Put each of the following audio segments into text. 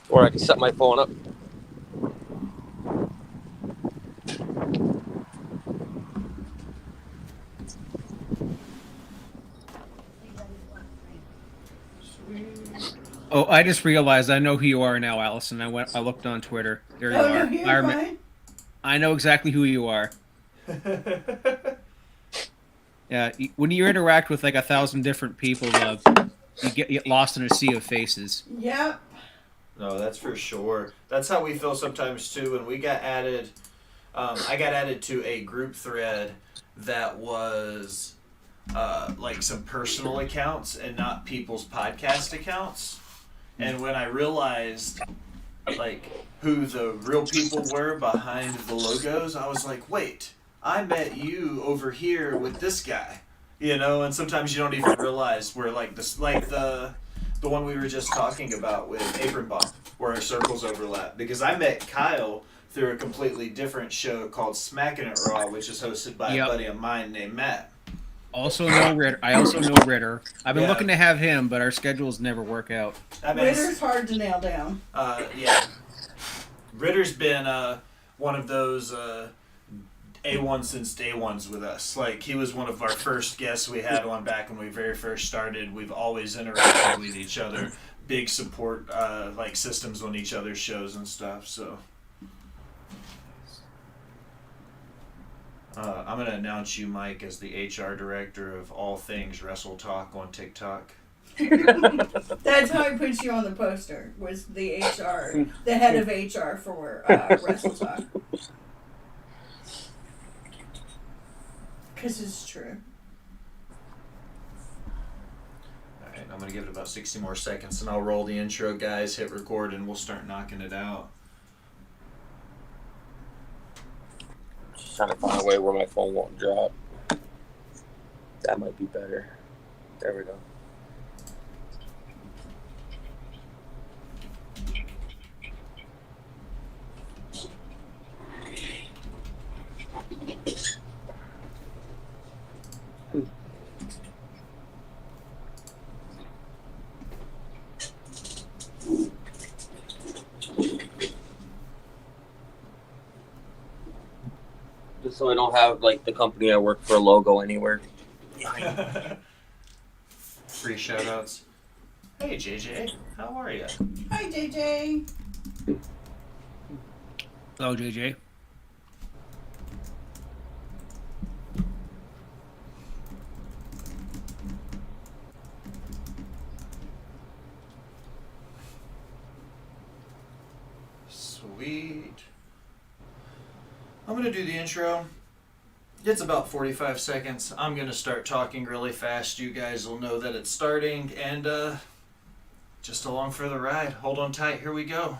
Or I can set my phone up. Oh, I just realized I know who you are now, Allison. I looked on Twitter. There you Oh, no, are. you're fine. I know exactly who you are. Yeah, when you interact with like 1,000 different people, you get lost in a sea of faces. Yep. No, that's for sure. That's how we feel sometimes too. When we got added, I got added to a group thread that was like some personal accounts and not people's podcast accounts. And when I realized like who the real people were behind the logos, I was like, wait, I met you over here with this guy. You know, and sometimes you don't even realize where like this like the one we were just talking about with Apron Bomb, where our circles overlap. Because I met Kyle through a completely different show called Smacking It Raw, which is hosted by a Yep. buddy of mine named Matt. Also know Ritter. I also know Ritter. I've been Yeah. looking to have him, but our schedules never work out. I mean, Ritter's hard to nail down. yeah. Ritter's been one of those A1 since day ones with us. Like, he was one of our first guests we had on back when we very first started. We've always interacted with each other. Big support, like, systems on each other's shows and stuff, so. I'm going to announce you, Mike, as the HR director of all things Wrestle Talk on TikTok. That's how I put you on the poster, was the HR, the head of HR for Wrestle Talk. Because it's true. Alright, I'm going to give it about 60 more seconds and I'll roll the intro, guys, hit record, and we'll start knocking it out. Just trying to find a way where my phone won't drop. That might be better. There we go. Just so I don't have like the company I work for logo anywhere. Free shoutouts. Hey JJ, how are you? Hi, JJ. Hello, JJ. Sweet. I'm gonna do the intro. It's about 45 seconds. I'm gonna start talking really fast. You guys will know that it's starting, and just along for the ride. Hold on tight. Here we go.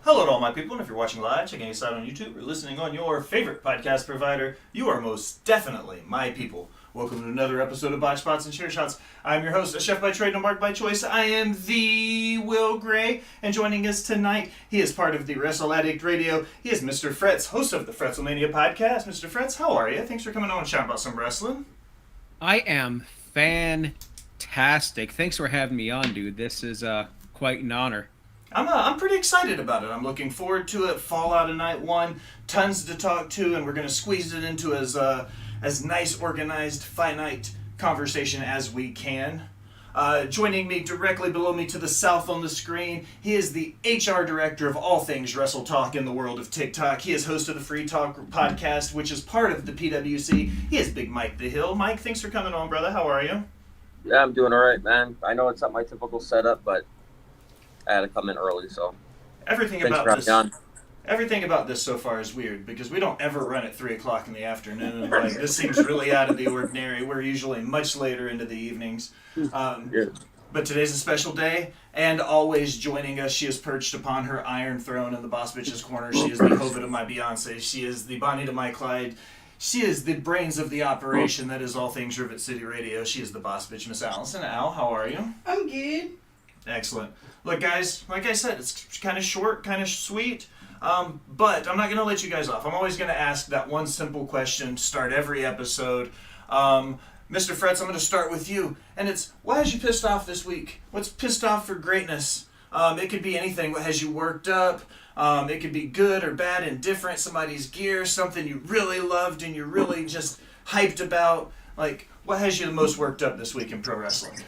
Hello to all my people, and if you're watching live, checking us out on YouTube, or listening on your favorite podcast provider, you are most definitely my people. Welcome to another episode of Botch Spots and Chair Shots. I'm your host, a chef by trade, no mark by choice. I am the Will Gray, and joining us tonight, he is part of the Wrestle Addict Radio. He is Mr. Fretz, host of the Fretzelmania podcast. Mr. Fretz, how are you? Thanks for coming on and chatting about some wrestling. I am fantastic. Thanks for having me on, dude. This is quite an honor. I'm pretty excited about it. I'm looking forward to it. Fallout of Night 1, tons to talk to, and we're going to squeeze it into as nice, organized, finite conversation as we can. Joining me directly below me to the south on the screen, he is the HR director of all things Wrestle Talk in the world of TikTok. He is host of the Free Talk podcast, which is part of the PWC. He is Big Mike the Hill. Mike, thanks for coming on, brother. How are you? Yeah, I'm doing all right, man. I know it's not my typical setup, but I had to come in early, so Everything thanks for about having me on. this. Everything about this so far is weird because we don't ever run at 3 o'clock in the afternoon. Like this seems really out of the ordinary. We're usually much later into the evenings. Um, Yeah. but today's a special day, and always joining us, she is perched upon her iron throne in the boss bitch's corner. She is the Hova to my Beyonce. She is the Bonnie to my Clyde. She is the brains of the operation that is all things Rivet City Radio. She is the boss bitch, Miss Allison. Al, how are you? I'm good. Excellent. Look, guys, like I said, it's kind of short, kind of sweet. But I'm not going to let you guys off. I'm always going to ask that one simple question to start every episode. Mr. Fretz, I'm going to start with you. And it's, what has you pissed off this week? What's pissed off for greatness? It could be anything. What has you worked up? It could be good or bad, indifferent, somebody's gear, something you really loved and you're really just hyped about. Like, what has you the most worked up this week in pro wrestling?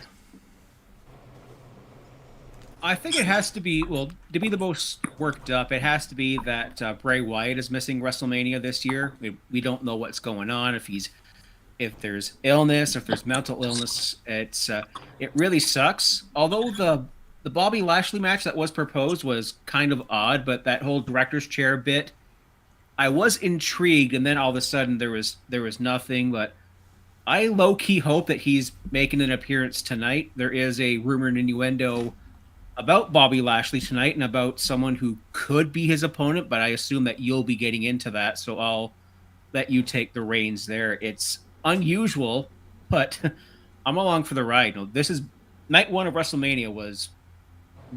I think it has to be, well, to be the most worked up, it has to be that Bray Wyatt is missing WrestleMania this year. We don't know what's going on, if there's illness, if there's mental illness. It really sucks. Although the Bobby Lashley match that was proposed was kind of odd, but that whole director's chair bit, I was intrigued, and then all of a sudden there was nothing. But I low key hope that he's making an appearance tonight. There is a rumor and innuendo about Bobby Lashley tonight and about someone who could be his opponent, but I assume that you'll be getting into that, so I'll let you take the reins there. It's unusual, but I'm along for the ride. No, this is night one of WrestleMania was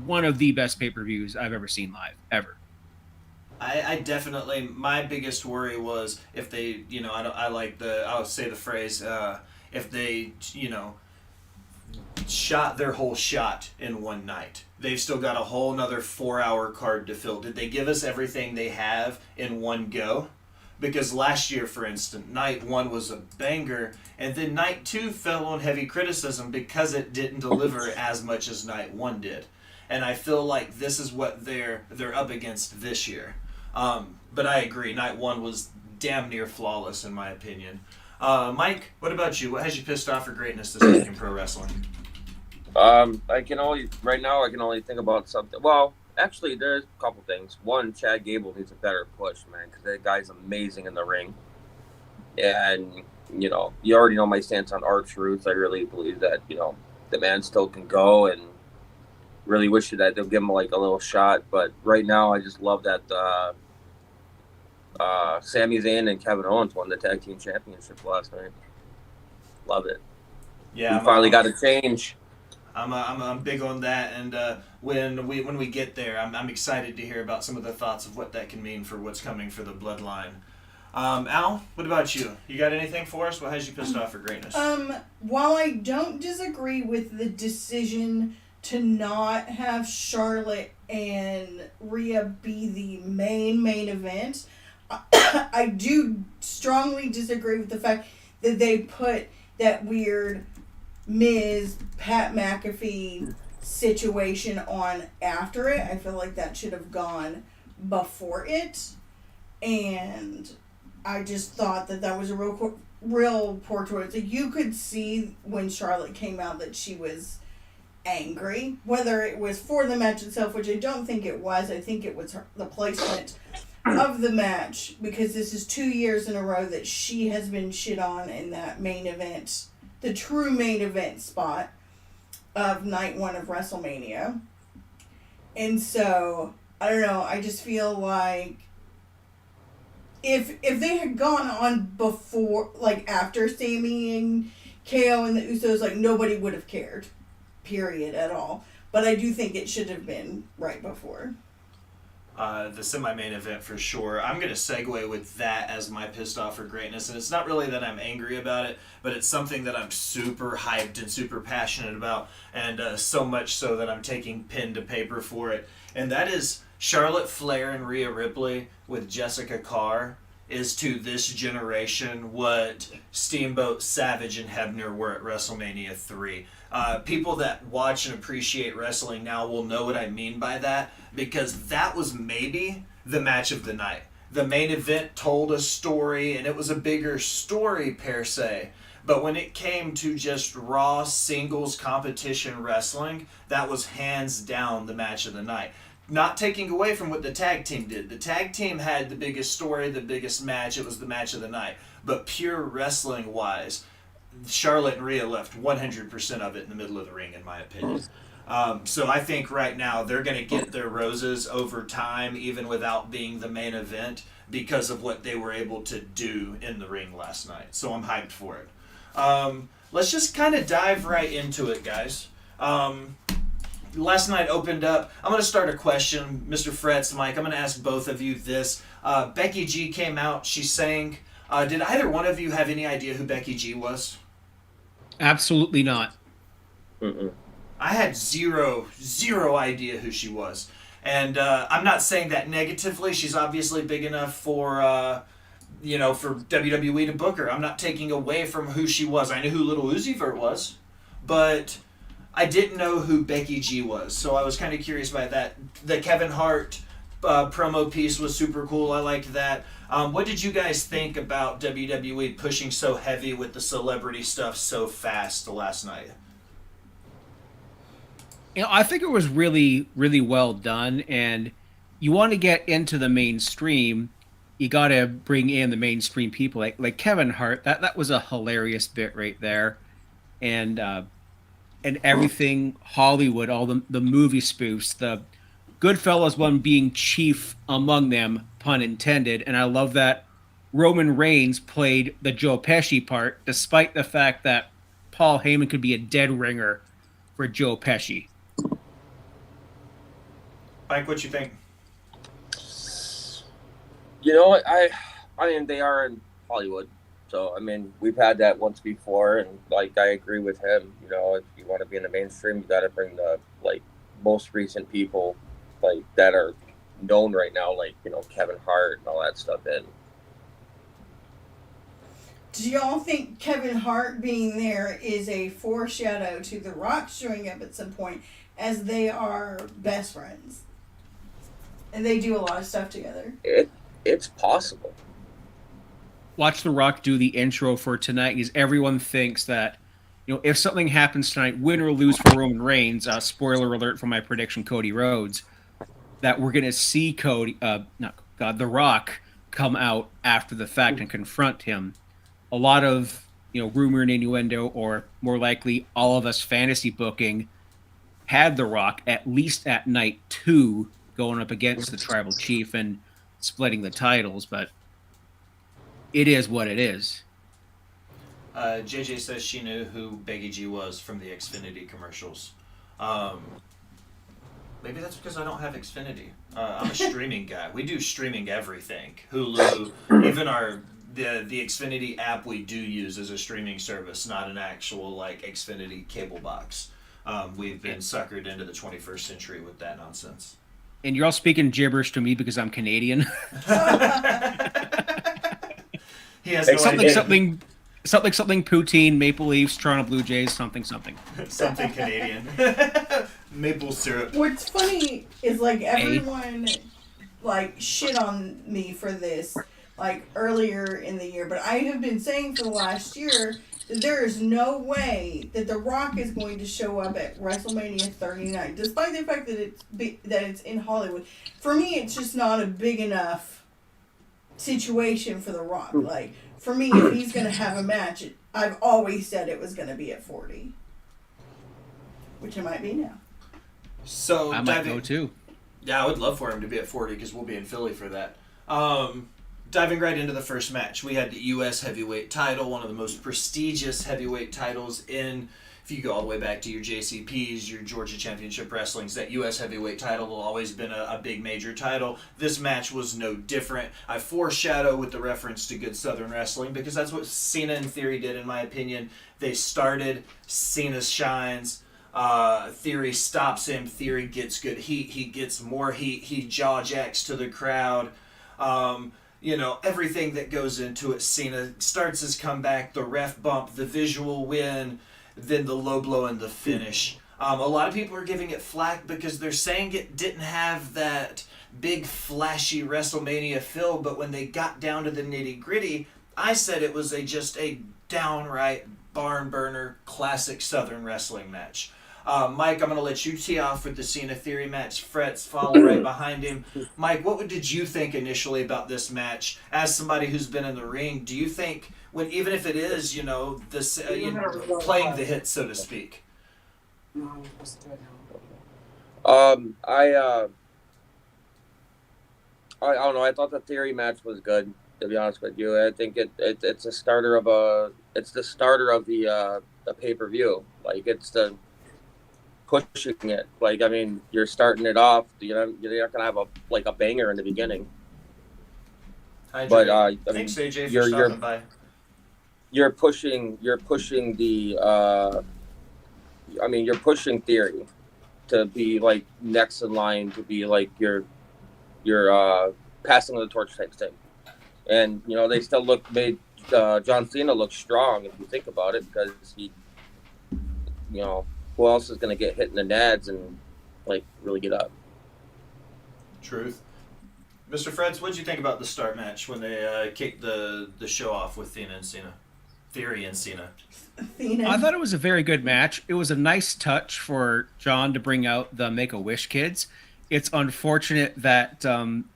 one of the best pay-per-views I've ever seen live, ever. I definitely, my biggest worry was if they, I'll say the phrase, if they, shot their whole shot in one night. They've still got a whole nother 4-hour card to fill. Did they give us everything they have in one go? Because last year, for instance, night one was a banger, and then night two fell on heavy criticism because it didn't deliver as much as night one did. And I feel like this is what they're up against this year. But I agree, night one was damn near flawless in my opinion. Mike, what about you? What has you pissed off for greatness this week in pro wrestling? I can only think about something. Well, actually, there's a couple things. One, Chad Gable needs a better push, man, because that guy's amazing in the ring. And you already know my stance on R-Truth. I really believe that the man still can go, and really wish that they'll give him like a little shot. But right now, I just love that Sami Zayn and Kevin Owens won the tag team championship last night. Love it. Yeah, we finally got a change. I'm big on that, and when we get there, I'm excited to hear about some of the thoughts of what that can mean for what's coming for the bloodline. Al, what about you? You got anything for us? What has you pissed off for greatness? While I don't disagree with the decision to not have Charlotte and Rhea be the main event, I do strongly disagree with the fact that they put that weird Miz Pat McAfee situation on after it. I feel like that should have gone before it, and I just thought that was a real poor choice. Like, you could see when Charlotte came out that she was angry, whether it was for the match itself, which I don't think it was. I think it was the placement of the match, because this is 2 years in a row that she has been shit on in that main event, the true main event spot of night one of WrestleMania. And so, I don't know, I just feel like if they had gone on before, like after Sami and KO and the Usos, like nobody would have cared, period, at all. But I do think it should have been right before. The semi-main event for sure. I'm going to segue with that as my pissed off for greatness, and it's not really that I'm angry about it, but it's something that I'm super hyped and super passionate about, and so much so that I'm taking pen to paper for it, and that is Charlotte Flair and Rhea Ripley with Jessica Carr is to this generation what Steamboat, Savage, and Hebner were at WrestleMania 3. People that watch and appreciate wrestling now will know what I mean by that, because that was maybe the match of the night. The main event told a story, and it was a bigger story per se, But when it came to just raw singles competition wrestling, that was hands down the match of the night. Not taking away from what the tag team did. The tag team had the biggest story, the biggest match. It was the match of the night. But pure wrestling wise, Charlotte and Rhea left 100% of it in the middle of the ring, in my opinion. So I think right now they're going to get their roses over time, even without being the main event, because of what they were able to do in the ring last night. So I'm hyped for it. Let's just kind of dive right into it, guys. Last night opened up. I'm going to start a question, Mr. Fretz, Mike. I'm going to ask both of you this. Becky G came out. She sang. Did either one of you have any idea who Becky G was? Absolutely not. Mm-mm. I had zero idea who she was. And I'm not saying that negatively. She's obviously big enough for, for WWE to book her. I'm not taking away from who she was. I knew who Little Uzi Vert was, but I didn't know who Becky G was. So I was kind of curious about that. The Kevin Hart promo piece was super cool. I liked that. What did you guys think about WWE pushing so heavy with the celebrity stuff so fast last night? I think it was really, really well done. And you want to get into the mainstream, you got to bring in the mainstream people like Kevin Hart. That was a hilarious bit right there, and everything Hollywood, all the movie spoofs, the Goodfellas one being chief among them, pun intended. And I love that Roman Reigns played the Joe Pesci part, despite the fact that Paul Heyman could be a dead ringer for Joe Pesci. Mike, what you think? I mean, they are in Hollywood, so I mean, we've had that once before, and like I agree with him. If you want to be in the mainstream, you got to bring the most recent people that are known right now, Kevin Hart and all that stuff in. Do y'all think Kevin Hart being there is a foreshadow to The Rock showing up at some point, as they are best friends? And they do a lot of stuff together. It's possible. Watch The Rock do the intro for tonight, because everyone thinks that, if something happens tonight, win or lose for Roman Reigns, spoiler alert for my prediction, Cody Rhodes, that we're going to see The Rock come out after the fact and confront him. A lot of, rumor and innuendo, or more likely all of us fantasy booking, had The Rock at least at night 2 going up against the Tribal Chief and splitting the titles, but it is what it is. JJ says she knew who Becky G was from the Xfinity commercials. Maybe that's because I don't have Xfinity. I'm a streaming guy. We do streaming everything. Hulu, even the Xfinity app we do use as a streaming service, not an actual Xfinity cable box. We've been suckered into the 21st century with that nonsense. And you're all speaking gibberish to me because I'm Canadian. He has no something, idea. something, poutine, Maple Leafs, Toronto Blue Jays, something. Something Canadian. Maple syrup. What's funny is everyone shit on me for this earlier in the year, but I have been saying for the last year that there is no way that The Rock is going to show up at WrestleMania 39, despite the fact that it's in Hollywood. For me, it's just not a big enough situation for The Rock. For me, if he's going to have a match, I've always said it was going to be at 40, which it might be now. So I might go too. Yeah, I would love for him to be at 40 because we'll be in Philly for that. Diving right into the first match, we had the U.S. heavyweight title, one of the most prestigious heavyweight titles in, if you go all the way back to your JCPs, your Georgia Championship Wrestlings, that U.S. heavyweight title will always been a big major title. This match was no different. I foreshadow with the reference to Good Southern Wrestling because that's what Cena and Theory did, in my opinion. They started, Cena shines, Theory stops him, Theory gets good heat, he gets more heat, he jaw jacks to the crowd. Everything that goes into it. Cena starts his comeback, the ref bump, the visual win, then the low blow and the finish. A lot of people are giving it flack because they're saying it didn't have that big flashy WrestleMania feel, but when they got down to the nitty gritty, I said it was just a downright barn burner, classic Southern wrestling match. Mike, I'm going to let you tee off with the Cena Theory match. Fretz follow right behind him. Mike, what did you think initially about this match? As somebody who's been in the ring, do you think, when even if it is, this playing the hit, so to speak? I don't know. I thought the Theory match was good. To be honest with you, I think it's a starter of it's the starter of the pay-per-view. Like, it's the pushing it. Like, I mean, you're starting it off. You're not gonna have a banger in the beginning. Hi, But thanks, AJ, for you're stopping by. you're pushing the you're pushing Theory to be like next in line to be like your passing of the torch type thing. And they still made John Cena look strong if you think about it, because he, who else is going to get hit in the nads and like really get up? Truth. Mr. Freds, what did you think about the start match when they kicked the show off with Theory and Cena? I thought it was a very good match. It was a nice touch for John to bring out the Make-A-Wish kids. It's unfortunate that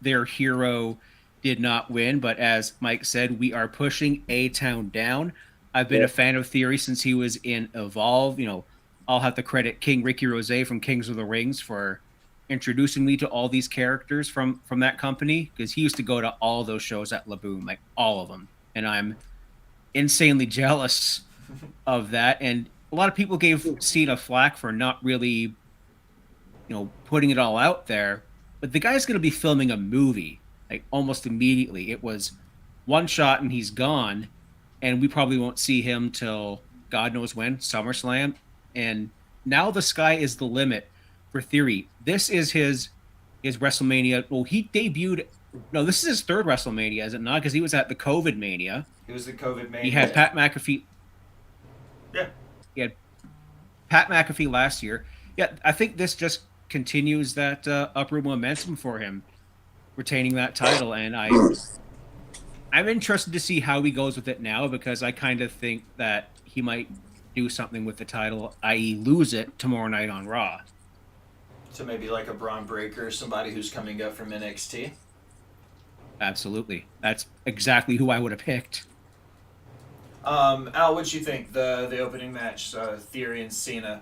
their hero did not win, but as Mike said, we are pushing A-Town down. I've been a fan of Theory since he was in Evolve. I'll have to credit King Ricky Rose from Kings of the Rings for introducing me to all these characters from that company, because he used to go to all those shows at Laboom, like all of them. And I'm insanely jealous of that. And a lot of people gave Cena flack for not really, putting it all out there. But the guy's going to be filming a movie like almost immediately. It was one shot and he's gone, and we probably won't see him till God knows when, SummerSlam. And now the sky is the limit for Theory. This is his WrestleMania. Well, he debuted. No, this is his third WrestleMania, is it not? Because he was at the COVID Mania. He was the COVID Mania. He had Pat McAfee. Yeah. He had Pat McAfee last year. Yeah, I think this just continues that upward momentum for him, retaining that title. And I'm interested to see how he goes with it now, because I kind of think that he might do something with the title, i.e. lose it tomorrow night on Raw. So maybe like a Braun Breaker, somebody who's coming up from NXT? Absolutely. That's exactly who I would have picked. Al, what'd you think, the opening match, Theory and Cena?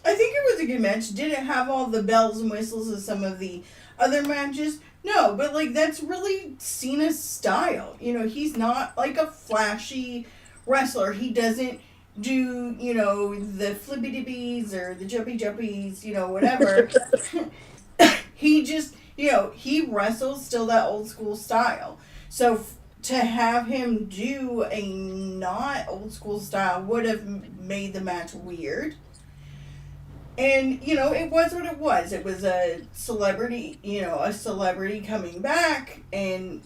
I think it was a good match. Did it have all the bells and whistles of some of the other matches? No, but that's really Cena's style. He's not like a flashy wrestler. He doesn't do, the flippy-dippies or the jumpy-jumpies, whatever. He just, he wrestles still that old school style. So to have him do a not old school style would have made the match weird. And, it was what it was. It was a celebrity, coming back and,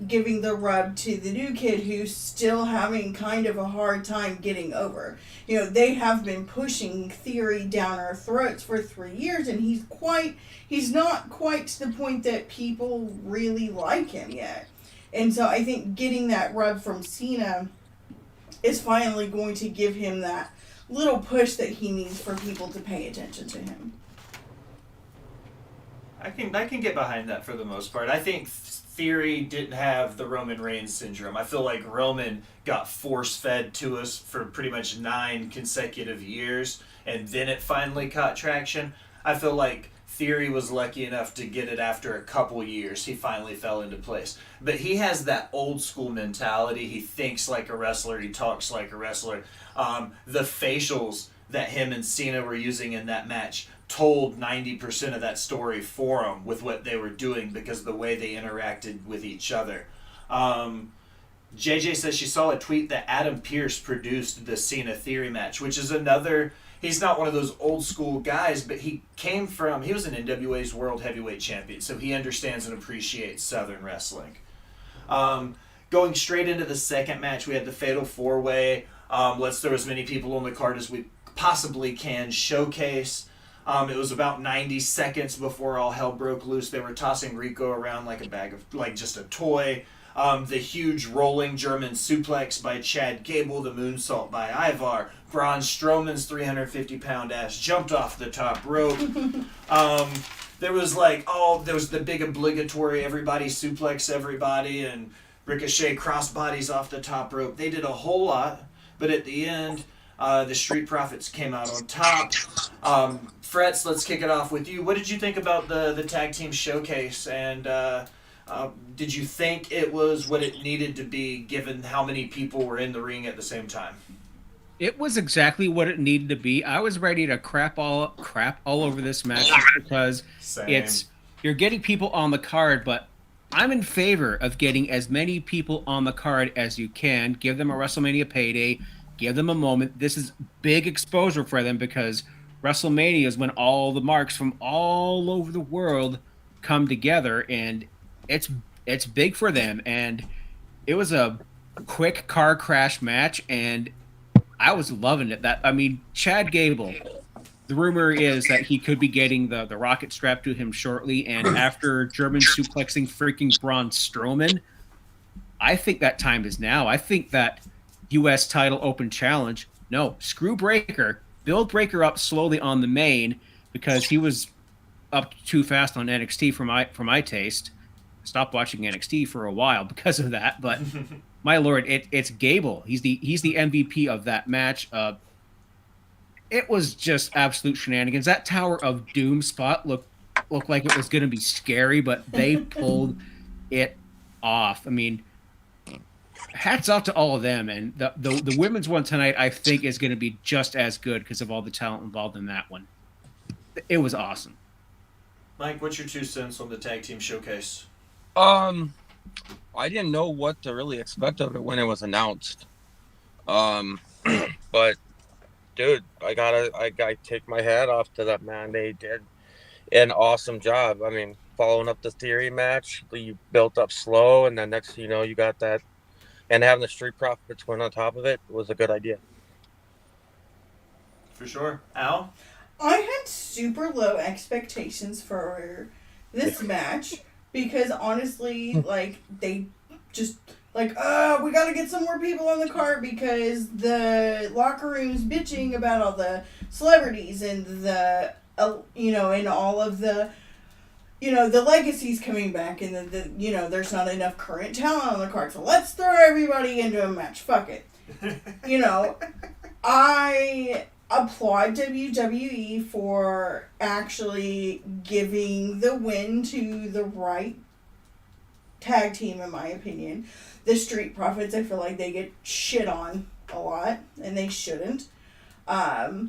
giving the rub to the new kid who's still having kind of a hard time getting over. They have been pushing Theory down our throats for 3 years, and he's not quite to the point that people really like him yet. And so I think getting that rub from Cena is finally going to give him that little push that he needs for people to pay attention to him. I can get behind that for the most part. I think Theory didn't have the Roman Reigns syndrome. I feel like Roman got force-fed to us for pretty much 9 consecutive years, and then it finally caught traction. I feel like Theory was lucky enough to get it after a couple years. He finally fell into place. But he has that old school mentality. He thinks like a wrestler. He talks like a wrestler. The facials that him and Cena were using in that match told 90% of that story for him with what they were doing, because of the way they interacted with each other. JJ says she saw a tweet that Adam Pearce produced the Cena Theory match, which is another... He's not one of those old school guys, but he was an NWA's World Heavyweight Champion, so he understands and appreciates Southern wrestling. Going straight into the second match, we had the Fatal 4-Way. Let's throw as many people on the card as we possibly can showcase. It was about 90 seconds before all hell broke loose. They were tossing Rico around like a bag of, like just a toy. The huge rolling German suplex by Chad Gable, the moonsault by Ivar, Braun Strowman's 350-pound ass jumped off the top rope. There was there was the big obligatory everybody suplex everybody, and Ricochet crossbodies off the top rope. They did a whole lot, but at the end, the Street Profits came out on top. Fretz, let's kick it off with you. What did you think about the tag team showcase, and did you think it was what it needed to be given how many people were in the ring at the same time? It was exactly what it needed to be. I was ready to crap all over this match because Same. you're getting people on the card, but I'm in favor of getting as many people on the card as you can. Give them a WrestleMania payday. Give them a moment. This is big exposure for them because WrestleMania is when all the marks from all over the world come together, and it's big for them. And it was a quick car crash match, and I was loving it. Chad Gable, the rumor is that he could be getting the rocket strapped to him shortly, and after German suplexing freaking Braun Strowman, I think that time is now. I think that U.S. title open challenge, no, screw Breaker, build Breaker up slowly on the main, because he was up too fast on NXT for my taste. Stopped watching NXT for a while because of that, but my lord, it's Gable. He's the MVP of that match. It was just absolute shenanigans. That Tower of Doom spot looked like it was going to be scary, but they pulled it off. I mean, hats off to all of them. And the women's one tonight, I think, is going to be just as good because of all the talent involved in that one. It was awesome. Mike, what's your 2 cents on the tag team showcase? I didn't know what to really expect of it when it was announced. But dude, I gotta take my hat off to that man. They did an awesome job. I mean, following up the Theory match, you built up slow, and then next you know you got that, and having the Street Profits win on top of it was a good idea. For sure. Al? I had super low expectations for this match because honestly, they just we gotta get some more people on the card because the locker room's bitching about all the celebrities and the and all of the the legacies coming back, and there's not enough current talent on the card, so let's throw everybody into a match. Fuck it. I applaud WWE for actually giving the win to the right tag team, in my opinion. The Street Profits, I feel like they get shit on a lot, and they shouldn't. I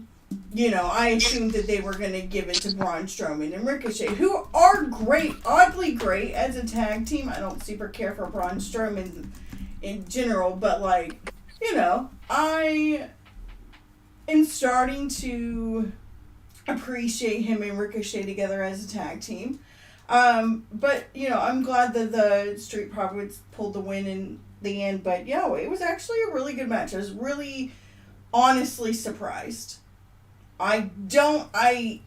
assumed that they were going to give it to Braun Strowman and Ricochet, who are great, oddly great as a tag team. I don't super care for Braun Strowman in general, but I am starting to appreciate him and Ricochet together as a tag team. But I'm glad that the Street Profits pulled the win in the end. But it was actually a really good match. I was really honestly surprised. I equally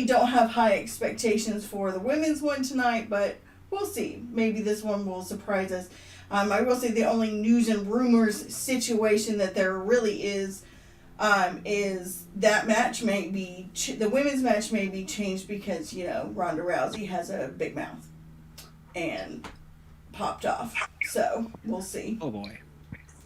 don't have high expectations for the women's one tonight, but we'll see. Maybe this one will surprise us. I will say the only news and rumors situation that there really is that match may be, the women's match may be changed because, Ronda Rousey has a big mouth and popped off. So, we'll see. Oh boy.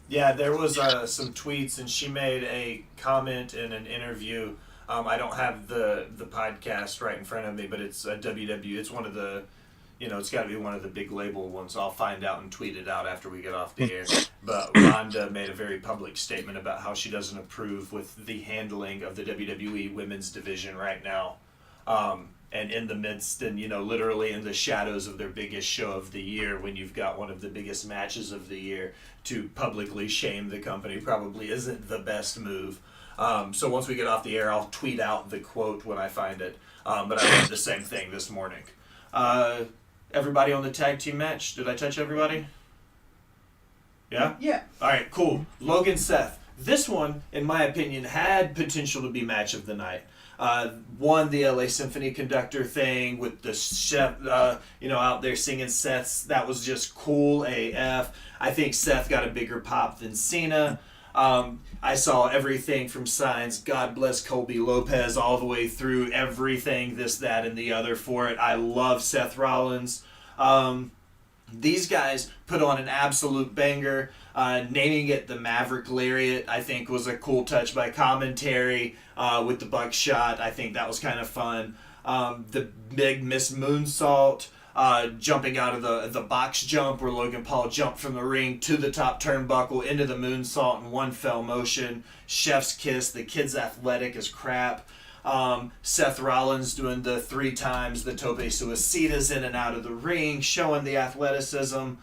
Yeah, there was some tweets, and she made a comment in an interview. I don't have the podcast right in front of me, but it's a WW. It's one of the, it's got to be one of the big label ones. I'll find out and tweet it out after we get off the air. But Ronda made a very public statement about how she doesn't approve with the handling of the WWE women's division right now. And in the midst and, literally in the shadows of their biggest show of the year, when you've got one of the biggest matches of the year, to publicly shame the company probably isn't the best move. So once we get off the air, I'll tweet out the quote when I find it. But I read the same thing this morning. Everybody on the tag team match, did I touch everybody? Yeah? Yeah. All right, cool. Logan Seth. This one, in my opinion, had potential to be match of the night. Won the LA Symphony conductor thing with the chef, out there singing Seth's. That was just cool AF. I think Seth got a bigger pop than Cena. I saw everything from signs, God bless Colby Lopez, all the way through everything, this, that, and the other for it. I love Seth Rollins. These guys put on an absolute banger. Naming it the Maverick Lariat, I think, was a cool touch by commentary with the buckshot. I think that was kind of fun. The big Miss Moonsault, jumping out of the box jump where Logan Paul jumped from the ring to the top turnbuckle into the moonsault in one fell motion. Chef's kiss. The kid's athletic as crap. Seth Rollins doing the 3 times the tope suicidas in and out of the ring, showing the athleticism.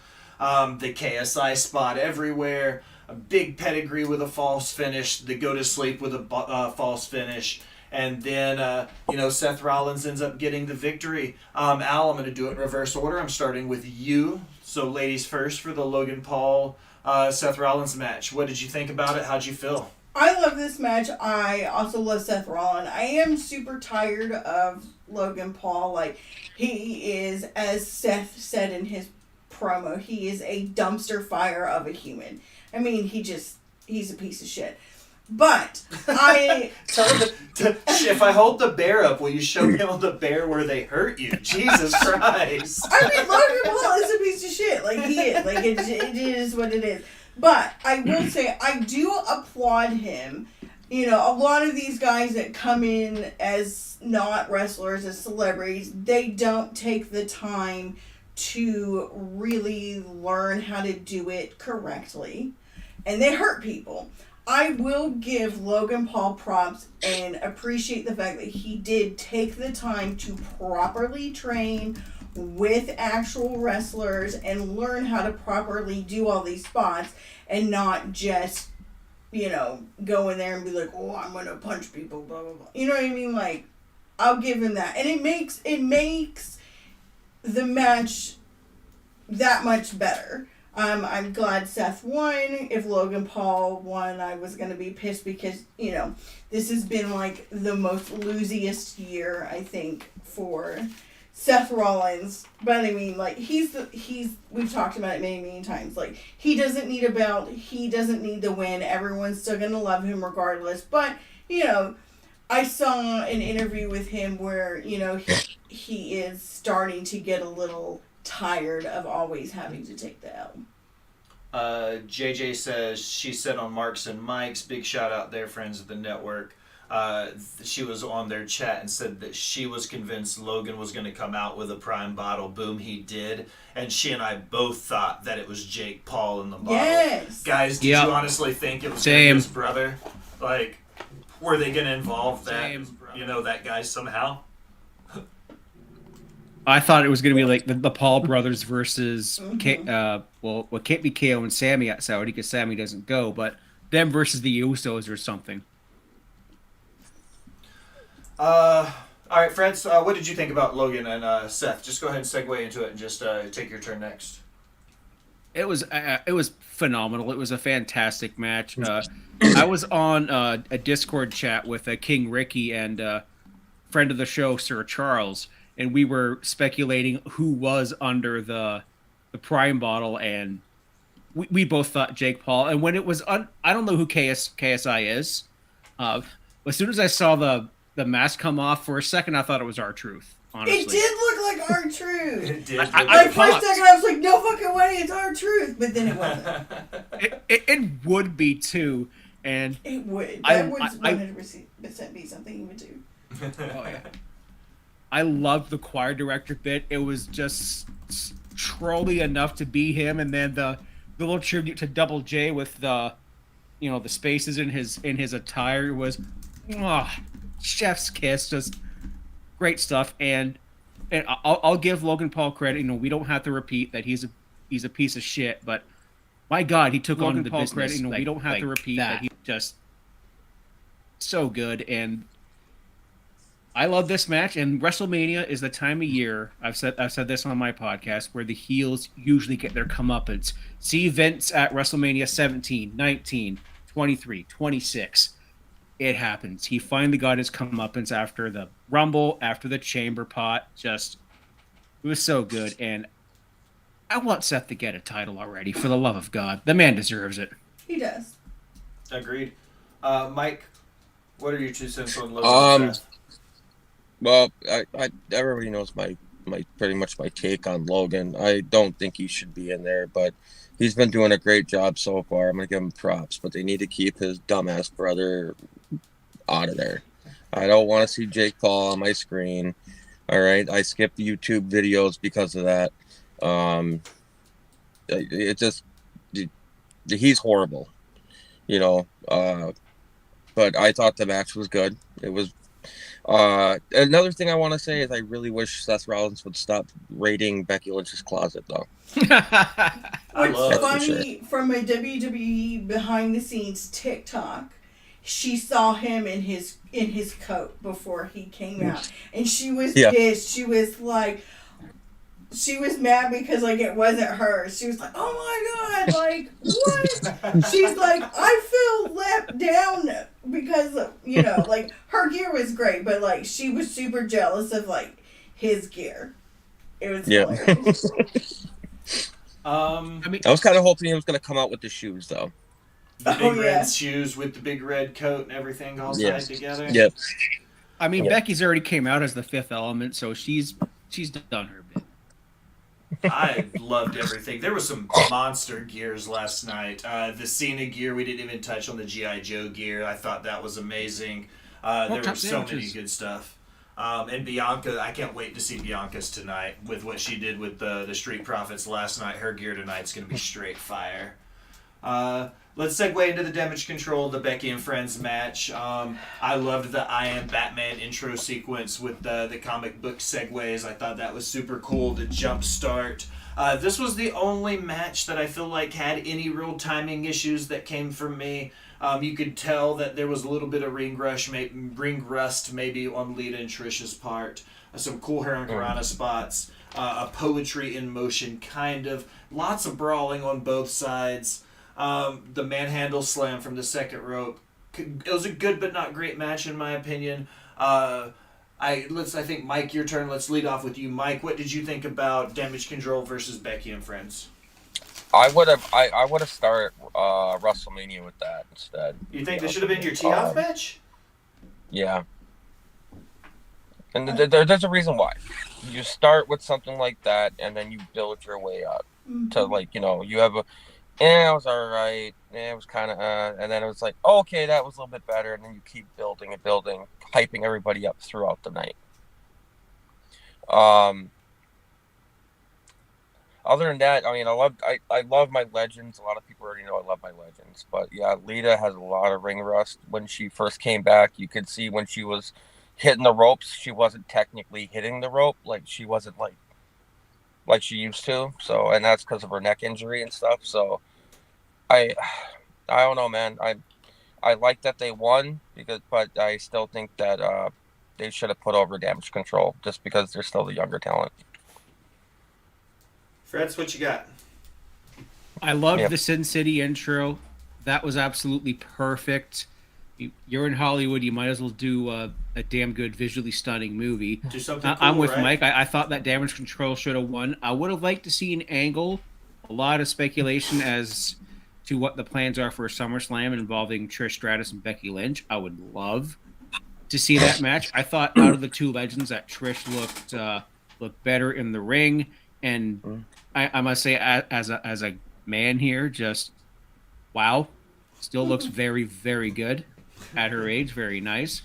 The KSI spot everywhere. A big pedigree with a false finish. The go to sleep with a false finish. And then, Seth Rollins ends up getting the victory. Al, I'm going to do it in reverse order. I'm starting with you. So ladies first for the Logan Paul, Seth Rollins match. What did you think about it? How'd you feel? I love this match. I also love Seth Rollins. I am super tired of Logan Paul. Like, he is, as Seth said in his promo, he is a dumpster fire of a human. I mean, he's a piece of shit. But I tell him if I hold the bear up, will you show me on the bear where they hurt you? Jesus Christ! I mean, Logan Paul is a piece of shit. Like, he is. Like, it is what it is. But I will say, I do applaud him. You know, a lot of these guys that come in as not wrestlers, as celebrities, they don't take the time to really learn how to do it correctly. And they hurt people. I will give Logan Paul props and appreciate the fact that he did take the time to properly train with actual wrestlers and learn how to properly do all these spots and not just, go in there and be like, oh, I'm going to punch people, blah, blah, blah. You know what I mean? Like, I'll give him that. And it makes the match that much better. I'm glad Seth won. If Logan Paul won, I was going to be pissed because, this has been like the most losiest year, I think, for Seth Rollins. But I mean, like, we've talked about it many, many times. Like, he doesn't need a belt. He doesn't need the win. Everyone's still going to love him regardless. But, I saw an interview with him where, he is starting to get a little tired of always having to take the L. JJ says she said on Marks and Mike's, big shout out there, friends of the network. She was on their chat and said that she was convinced Logan was going to come out with a prime bottle. Boom, he did. And she and I both thought that it was Jake Paul in the bottle. Yes. Guys, did you honestly think it was his brother? Like, were they going to involve that, that guy somehow? I thought it was going to be like the Paul brothers versus, it can't be KO and Sammy at Saudi because Sammy doesn't go, but them versus the Usos or something. All right, Fred, what did you think about Logan and Seth? Just go ahead and segue into it and just take your turn next. It was phenomenal. It was a fantastic match. I was on a Discord chat with King Ricky and friend of the show, Sir Charles, and we were speculating who was under the prime bottle, and we both thought Jake Paul. And when it was I don't know who KSI is. As soon as I saw the mask come off, for a second I thought it was R-Truth. Honestly, it did look like R-Truth. It did. For a second I was like, no fucking way, it's R-Truth. But then it wasn't. it would be too, and it would. That would 100% be something he would do. Oh yeah. I loved the choir director bit. It was just trolly enough to be him, and then the little tribute to Double J with the spaces in his attire was chef's kiss, just great stuff. And I'll give Logan Paul credit. We don't have to repeat that he's a piece of shit, but my God, he took Logan on the Paul business. Credit. We don't have to repeat that. He's just so good. And I love this match, and WrestleMania is the time of year, I've said this on my podcast, where the heels usually get their comeuppance. See Vince at WrestleMania 17, 19, 23, 26. it happens. He finally got his comeuppance after the Rumble, after the Chamber Pot. Just, it was so good. And I want Seth to get a title already, for the love of God. The man deserves it. He does. Agreed. Mike, what are your 2 cents on Logan and Seth? Well, I everybody knows my pretty much my take on Logan. I don't think he should be in there, but he's been doing a great job so far. I'm gonna give him props, but they need to keep his dumbass brother out of there. I don't want to see Jake Paul on my screen. All right, I skipped YouTube videos because of that. It just he's horrible, you know. But I thought the match was good. It was. Another thing I want to say is I really wish Seth Rollins would stop raiding Becky Lynch's closet, though. What's funny, sure. from a WWE behind the scenes TikTok, she saw him in his coat before he came out, and she was pissed. She was like, she was mad because like it wasn't her. She was like, "Oh my god, like what?" She's like, "I feel let down because like her gear was great, but like she was super jealous of like his gear." It was hilarious. I mean, I was kind of hoping he was going to come out with the shoes, though. The big red shoes with the big red coat and everything all tied together. Yep. I mean, Becky's already came out as the Fifth Element, so she's done her bit. I loved everything. There was some monster gears last night. The Cena gear, we didn't even touch on the G.I. Joe gear. I thought that was amazing. There was so many good stuff. And Bianca, I can't wait to see Bianca's tonight with what she did with the Street Profits last night. Her gear tonight's going to be straight fire. Let's segue into the Damage Control, the Becky and Friends match. I loved the I Am Batman intro sequence with the comic book segues. I thought that was super cool to jumpstart. This was the only match that I feel like had any real timing issues that came from me. You could tell that there was a little bit of ring rust maybe on Lita and Trish's part. Some cool Hurricane Karana spots. A poetry in motion, kind of. Lots of brawling on both sides. The manhandle slam from the second rope. It was a good but not great match in my opinion. I think Mike, your turn. Let's lead off with you, Mike. What did you think about Damage Control versus Becky and Friends? I would have started WrestleMania with that instead. You think this should have been your tee-off match? Yeah. And there's a reason why. You start with something like that, and then you build your way up to you have a. It was all right. It was kind of, and then it was like, okay, that was a little bit better, and then you keep building and building, hyping everybody up throughout the night. Other than that, I mean, I love my legends. A lot of people already know I love my legends, but yeah, Lita has a lot of ring rust. When she first came back, you could see when she was hitting the ropes, she wasn't technically hitting the rope, like she wasn't like she used to. So, and that's because of her neck injury and stuff. So, I don't know, man. I like that they won but I still think that they should have put over Damage Control just because they're still the younger talent. Freds, what you got? I loved the Sin City intro. That was absolutely perfect. You're in Hollywood. You might as well do a damn good, visually stunning movie. Do something cool, I'm with right? Mike. I thought that Damage Control should have won. I would have liked to see an angle. A lot of speculation as to what the plans are for SummerSlam involving Trish Stratus and Becky Lynch. I would love to see that match. I thought out of the two legends that Trish looked better in the ring, and I must say as a man here, just wow, still looks very, very good at her age. Very nice.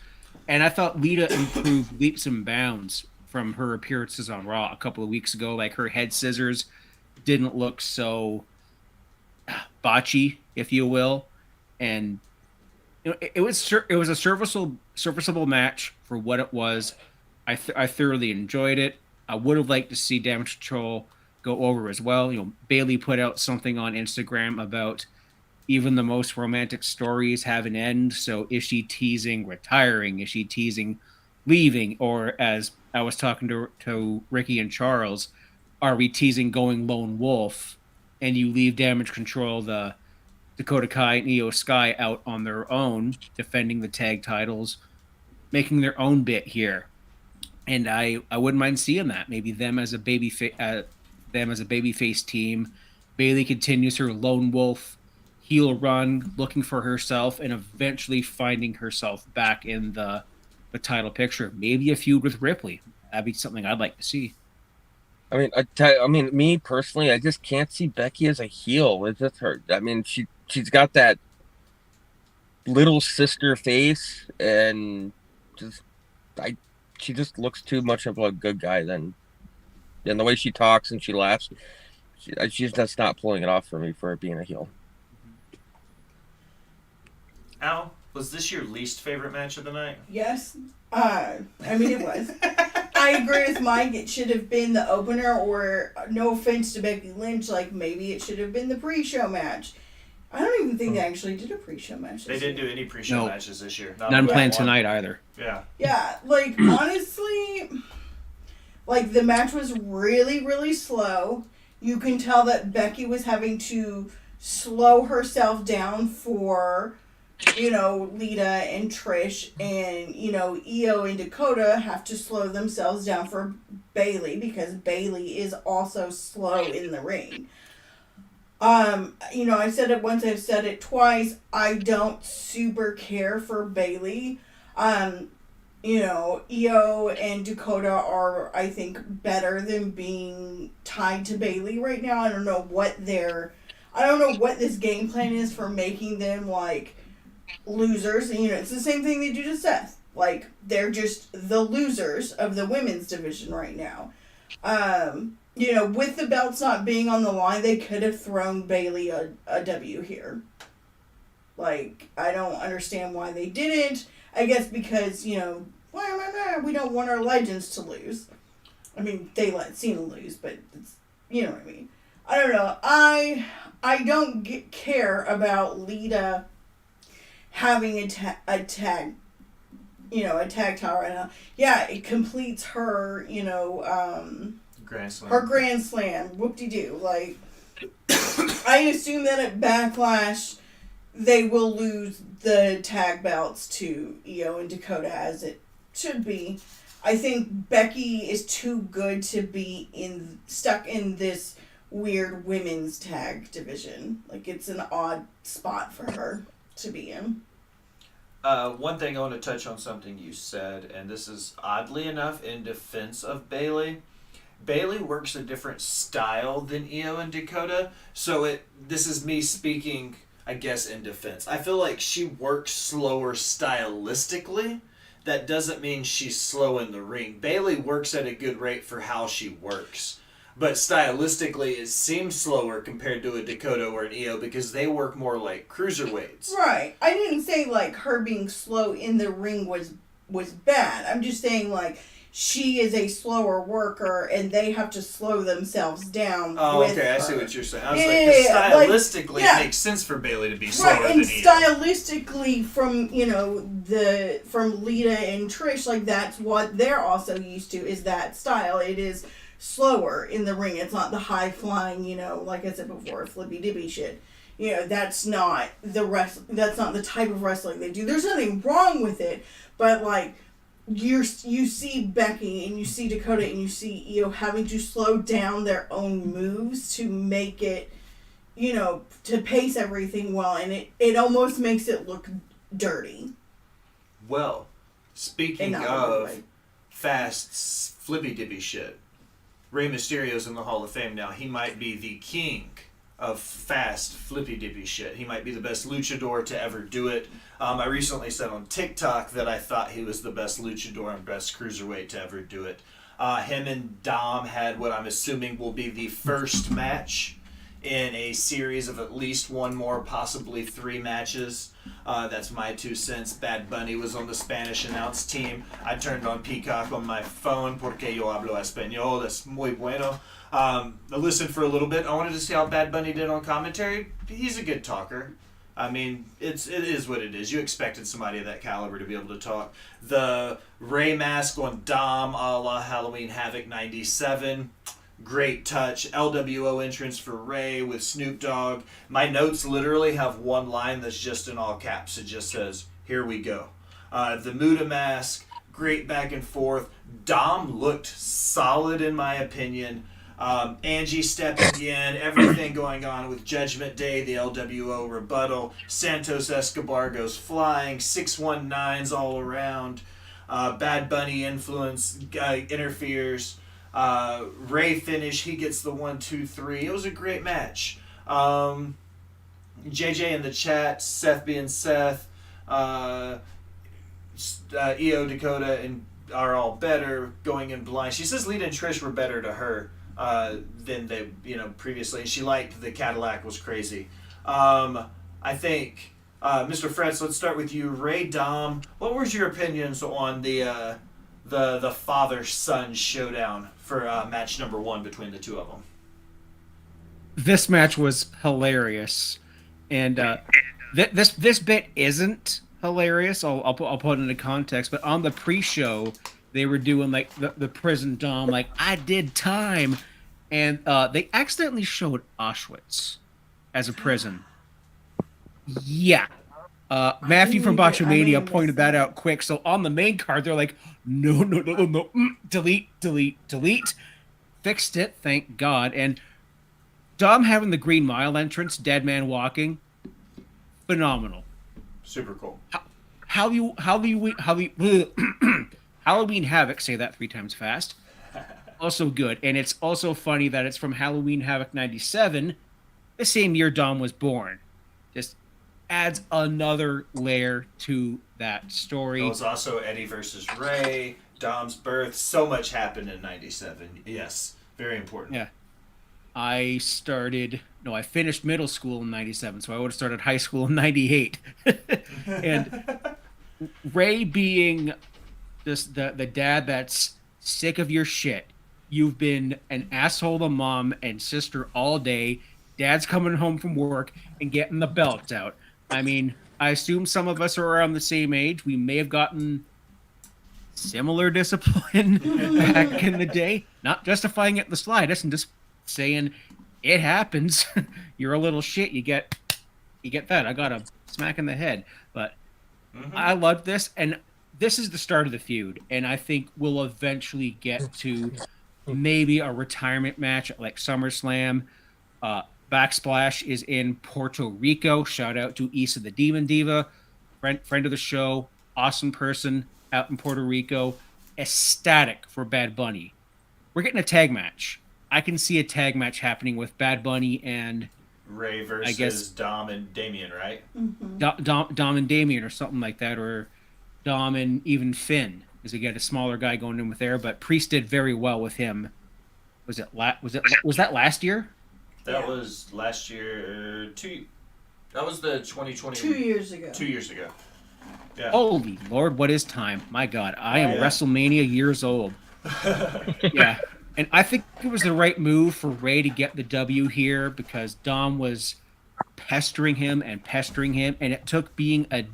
And I thought Lita improved leaps and bounds from her appearances on Raw a couple of weeks ago. Like her head scissors didn't look so botchy, if you will, and it was a serviceable match for what it was. I thoroughly enjoyed it. I would have liked to see Damage Control go over as well. Bailey put out something on Instagram about even the most romantic stories have an end. So is she teasing retiring? Is she teasing leaving? Or as I was talking to Ricky and Charles, are we teasing going lone wolf and you leave Damage Control the Dakota Kai and Io Sky out on their own, defending the tag titles, making their own bit here. And I wouldn't mind seeing that. Maybe them as a babyface team. Bailey continues her lone wolf heel run, looking for herself, and eventually finding herself back in the title picture. Maybe a feud with Ripley. That'd be something I'd like to see. I mean, me personally, I just can't see Becky as a heel. It's just her. I mean, she's got that little sister face, and just she just looks too much of a good guy. Then, and the way she talks and she laughs, she's just not pulling it off for me for being a heel. Al, was this your least favorite match of the night? Yes. I mean, it was. I agree with Mike. It should have been the opener, or no offense to Becky Lynch, like maybe it should have been the pre-show match. I don't even think they actually did a pre-show match. They didn't do any pre-show matches this year. None planned tonight either. Yeah. Yeah, like honestly, like the match was really, really slow. You can tell that Becky was having to slow herself down for, you know, Lita and Trish, and, you know, Io and Dakota have to slow themselves down for Bailey because Bailey is also slow in the ring. You know, I said it once, I've said it twice. I don't super care for Bailey. You know, Io and Dakota are, I think, better than being tied to Bailey right now. I don't know what this game plan is for making them, like, losers. And, you know, it's the same thing they do to Seth. Like, they're just the losers of the women's division right now. You know, with the belts not being on the line, they could have thrown Bailey a W here. Like, I don't understand why they didn't. I guess because, you know, we don't want our legends to lose. I mean, they let Cena lose, but it's, you know what I mean. I don't know. I don't care about Lita having a tag, you know, a tag title right now. Yeah, it completes her, you know, Grand Slam. Her Grand Slam. Whoop-de-doo. Like, I assume that at Backlash, they will lose the tag belts to Io and Dakota, as it should be. I think Becky is too good to be stuck in this weird women's tag division. Like, it's an odd spot for her to be in. One thing I want to touch on something you said, and this is oddly enough in defense of Bailey. Bailey works a different style than Io and Dakota, so this is me speaking, I guess, in defense. I feel like she works slower stylistically. That doesn't mean she's slow in the ring. Bailey works at a good rate for how she works. But stylistically, it seems slower compared to a Dakota or an Io because they work more like cruiserweights. Right. I didn't say, like, her being slow in the ring was bad. I'm just saying, like, she is a slower worker, and they have to slow themselves down. Oh, with okay, her. I see what you're saying. I was stylistically, it makes sense for Bailey to be slower right, and than Io. stylistically, from from Lita and Trish, like that's what they're also used to is that style. It is slower in the ring. It's not the high flying, you know, like I said before, flippy dippy shit. You know, that's not that's not the type of wrestling they do. There's nothing wrong with it, but like. You see Becky and you see Dakota and you see Io having to slow down their own moves to make it, you know, to pace everything well, and it almost makes it look dirty. Well, speaking of fast flippy dippy shit, Rey Mysterio's in the Hall of Fame now. He might be the king of fast flippy dippy shit. He might be the best luchador to ever do it. I recently said on TikTok that I thought he was the best luchador and best cruiserweight to ever do it. Him and Dom had what I'm assuming will be the first match in a series of at least one more, possibly 3 matches. That's my 2 cents. Bad Bunny was on the Spanish announce team. I turned on Peacock on my phone porque yo hablo español. That's muy bueno. I listened for a little bit. I wanted to see how Bad Bunny did on commentary. He's a good talker. I mean, it is what it is. You expected somebody of that caliber to be able to talk. The Ray mask on Dom a la Halloween Havoc 97. Great touch. LWO entrance for Ray with Snoop Dogg. My notes literally have one line that's just in all caps. It just says, "Here we go." The Muda mask, great back and forth. Dom looked solid in my opinion. Angie stepping in, everything going on with Judgment Day, the LWO rebuttal. Santos Escobar goes flying, 619s all around. Bad Bunny influence interferes. Ray finish, he gets the 1-2-3. It was a great match. JJ in the chat, Seth being Seth, EO Dakota and are all better going in blind. She says Lita and Trish were better to her than they previously. She liked the Cadillac was crazy. I think Mr. Fretz, let's start with you. Ray Dom, what was your opinions on the father son showdown for match number 1 between the two of them? This match was hilarious, and this bit isn't hilarious. I'll put it into context. But on the pre-show, they were doing like the prison Dom, like I did time, and they accidentally showed Auschwitz as a prison. Yeah. Matthew from Botchamania pointed that out quick. So on the main card, they're like, no, delete. Fixed it, thank God. And Dom having the Green Mile entrance, Dead Man Walking, phenomenal. Super cool. Halloween Havoc, say that 3 times fast. Also good. And it's also funny that it's from Halloween Havoc 97, the same year Dom was born. Just adds another layer to that story. It was also Eddie versus Ray, Dom's birth. So much happened in 97. Yes, very important. Yeah. I finished middle school in 97, so I would have started high school in 98. And Ray being just the dad that's sick of your shit. You've been an asshole to mom and sister all day. Dad's coming home from work and getting the belts out. I mean, I assume some of us are around the same age. We may have gotten similar discipline back in the day. Not justifying it in the slightest, and just saying it happens. You're a little shit. You get that. I got a smack in the head. But I love this, and this is the start of the feud. And I think we'll eventually get to maybe a retirement match at like SummerSlam. Backsplash is in Puerto Rico. Shout out to Issa the Demon Diva, friend of the show, awesome person out in Puerto Rico. Ecstatic for Bad Bunny. We're getting a tag match. I can see a tag match happening with Bad Bunny and Ray versus Dom and Damien, right? Mm-hmm. Dom and Damien or something like that, or Dom and even Finn, because we get a smaller guy going in with there. But Priest did very well with him. Was that last year? That was last year. That was the 2020. 2 years ago. 2 years ago. Yeah. Holy Lord, what is time? My God, I am WrestleMania years old. Yeah. And I think it was the right move for Ray to get the W here because Dom was pestering him, and it took being a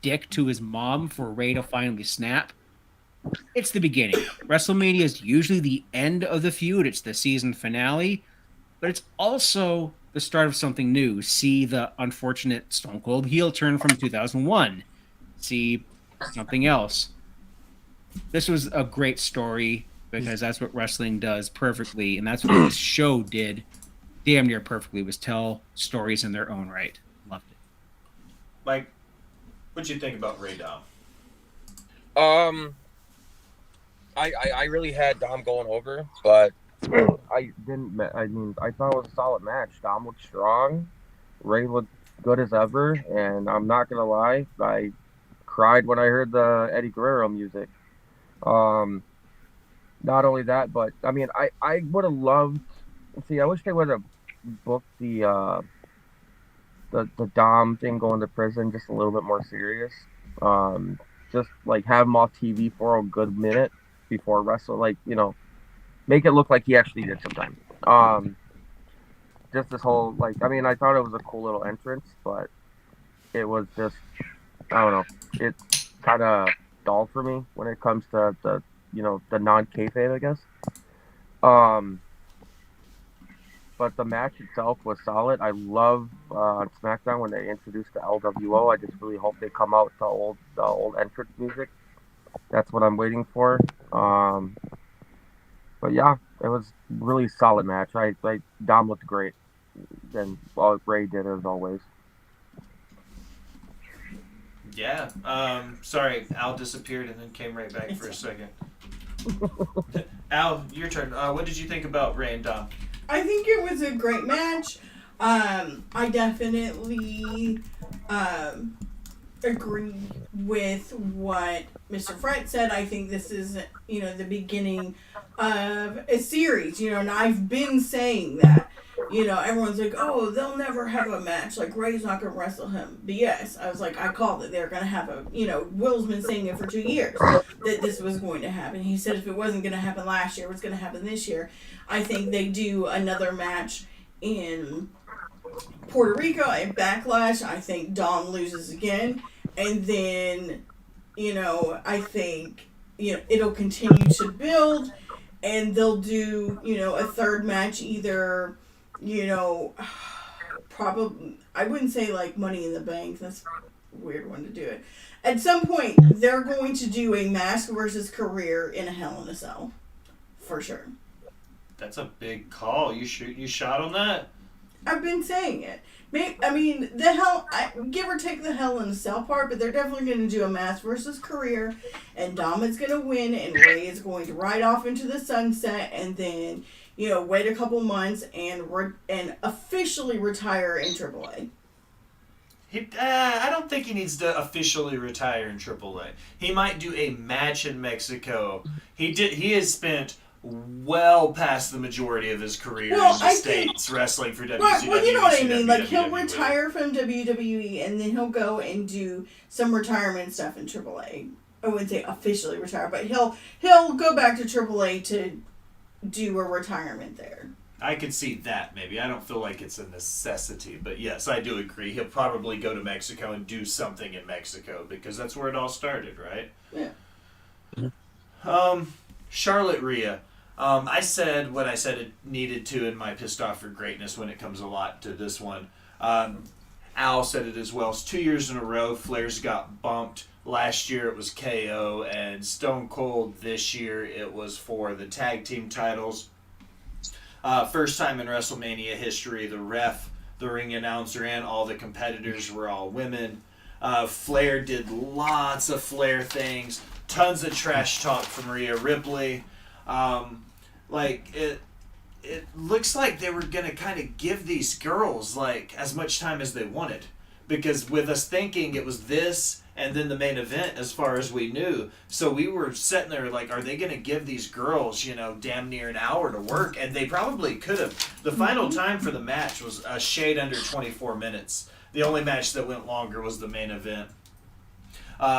dick to his mom for Ray to finally snap. It's the beginning. WrestleMania is usually the end of the feud. It's the season finale, but it's also the start of something new. See the unfortunate Stone Cold heel turn from 2001. See something else. This was a great story, because that's what wrestling does perfectly, and that's what this show did damn near perfectly, was tell stories in their own right. Loved it. Mike, what'd you think about Ray Dom? I really had Dom going over, but I didn't. I mean, I thought it was a solid match. Dom looked strong. Ray looked good as ever, and I'm not gonna lie, I cried when I heard the Eddie Guerrero music. Not only that, but I mean, I would have loved. See, I wish they would have booked the Dom thing going to prison just a little bit more serious. Just like have him off TV for a good minute before wrestle. Like, make it look like he actually did sometime. Just this whole I mean, I thought it was a cool little entrance, but it was just, I don't know. It's kind of dull for me when it comes to the non-kayfabe, I guess. but the match itself was solid. I love on SmackDown when they introduced the LWO. I just really hope they come out with the old entrance music. That's what I'm waiting for. Um, but yeah, it was really solid match. Dom looked great, and Ray did as always. Yeah. Sorry, Al disappeared and then came right back for a second. Al, your turn. What did you think about Ray and Dom? I think it was a great match. I definitely agree with what Mr. Fred said. I think this is, the beginning of a series, and I've been saying that. Everyone's like, oh, they'll never have a match. Like, Ray's not going to wrestle him. But yes, I was like, I called it. They're going to have Will's been saying it for 2 years that this was going to happen. He said if it wasn't going to happen last year, it was going to happen this year. I think they do another match in Puerto Rico at Backlash. I think Dom loses again. And then, I think, it'll continue to build. And they'll do, a third match either, probably, I wouldn't say like Money in the Bank. That's a weird one to do it. At some point, they're going to do a Mask versus Career in a Hell in a Cell. For sure. That's a big call. You shot on that? I've been saying it. Give or take the Hell in a Cell part, but they're definitely going to do a Mask versus Career, and Dom is going to win, and Ray is going to ride off into the sunset, and then, wait a couple months and officially retire in AAA. I don't think he needs to officially retire in AAA. He might do a match in Mexico. He has spent well past the majority of his career in the States wrestling for WCW. Well, you know what I mean. Like, he'll retire from WWE, and then he'll go and do some retirement stuff in AAA. I wouldn't say officially retire, but he'll go back to AAA to do a retirement there. I could see that, maybe. I don't feel like it's a necessity, but yes, I do agree. He'll probably go to Mexico and do something in Mexico, because that's where it all started, right? Yeah. Charlotte Rhea. I said what I said it needed to in my Pissed Off for Greatness when it comes a lot to this one. Al said it as well. It's 2 years in a row. Flair's got bumped. Last year it was KO, and Stone Cold this year it was for the tag team titles. First time in WrestleMania history, the ref, the ring announcer, and all the competitors were all women. Flair did lots of Flair things. Tons of trash talk from Rhea Ripley. It looks like they were going to kind of give these girls as much time as they wanted, because with us thinking it was this and then the main event as far as we knew, so we were sitting there like, are they going to give these girls damn near an hour to work? And they probably could have. The final time for the match was a shade under 24 minutes. The only match that went longer was the main event.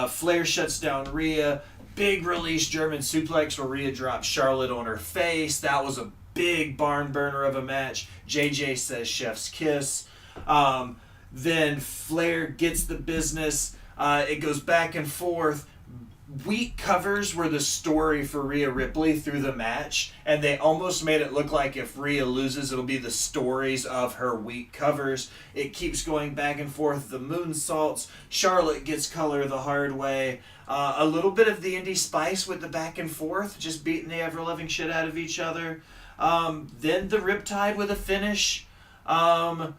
Flair shuts down Rhea. Big release German suplex where Rhea dropped Charlotte on her face. That was a big barn burner of a match. JJ says chef's kiss. Then Flair gets the business. It goes back and forth. Weak covers were the story for Rhea Ripley through the match, and they almost made it look like if Rhea loses, it'll be the stories of her weak covers. It keeps going back and forth. The moonsaults. Charlotte gets color the hard way. A little bit of the indie spice with the back and forth, just beating the ever-loving shit out of each other. Then the Riptide with a finish. Al,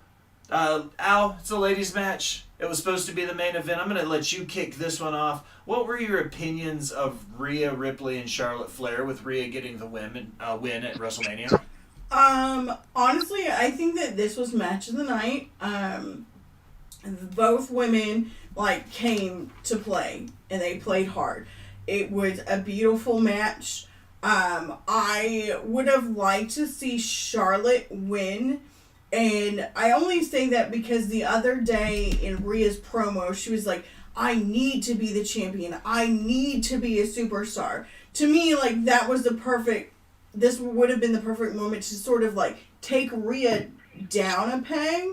it's a ladies' match. It was supposed to be the main event. I'm going to let you kick this one off. What were your opinions of Rhea Ripley and Charlotte Flair, with Rhea getting the win at WrestleMania? Honestly, I think that this was match of the night. Both women came to play, and they played hard. It was a beautiful match. I would have liked to see Charlotte win, and I only say that because the other day in Rhea's promo, she was like, I need to be the champion. I need to be a superstar. To me, that was this would have been the perfect moment to sort of take Rhea down a peg,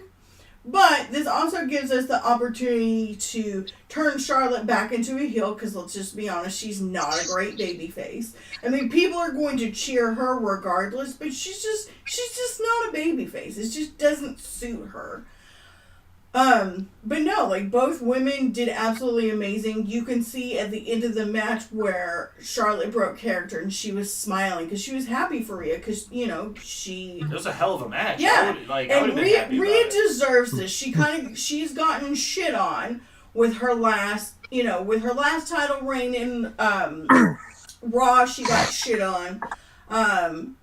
But this also gives us the opportunity to turn Charlotte back into a heel, because let's just be honest, she's not a great baby face. I mean, people are going to cheer her regardless, but she's just not a baby face. It just doesn't suit her. But no, like, both women did absolutely amazing. You can see at the end of the match where Charlotte broke character and she was smiling because she was happy for Rhea, because, you know, It was a hell of a match. Yeah, I would and have been happy Rhea about it. deserves this. She's gotten shit on with her last, with her last title reign in Raw. She got shit on.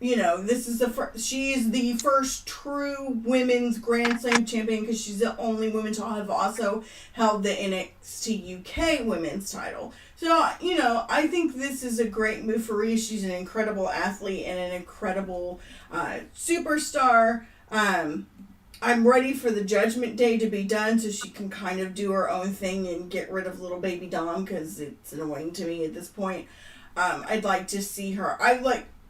This is she is the first true women's Grand Slam champion, because she's the only woman to have also held the NXT UK women's title. So, I think this is a great move for Rhea. She's an incredible athlete and an incredible superstar. I'm ready for the Judgment Day to be done so she can kind of do her own thing and get rid of little baby Dom, because it's annoying to me at this point. I'd like to see her.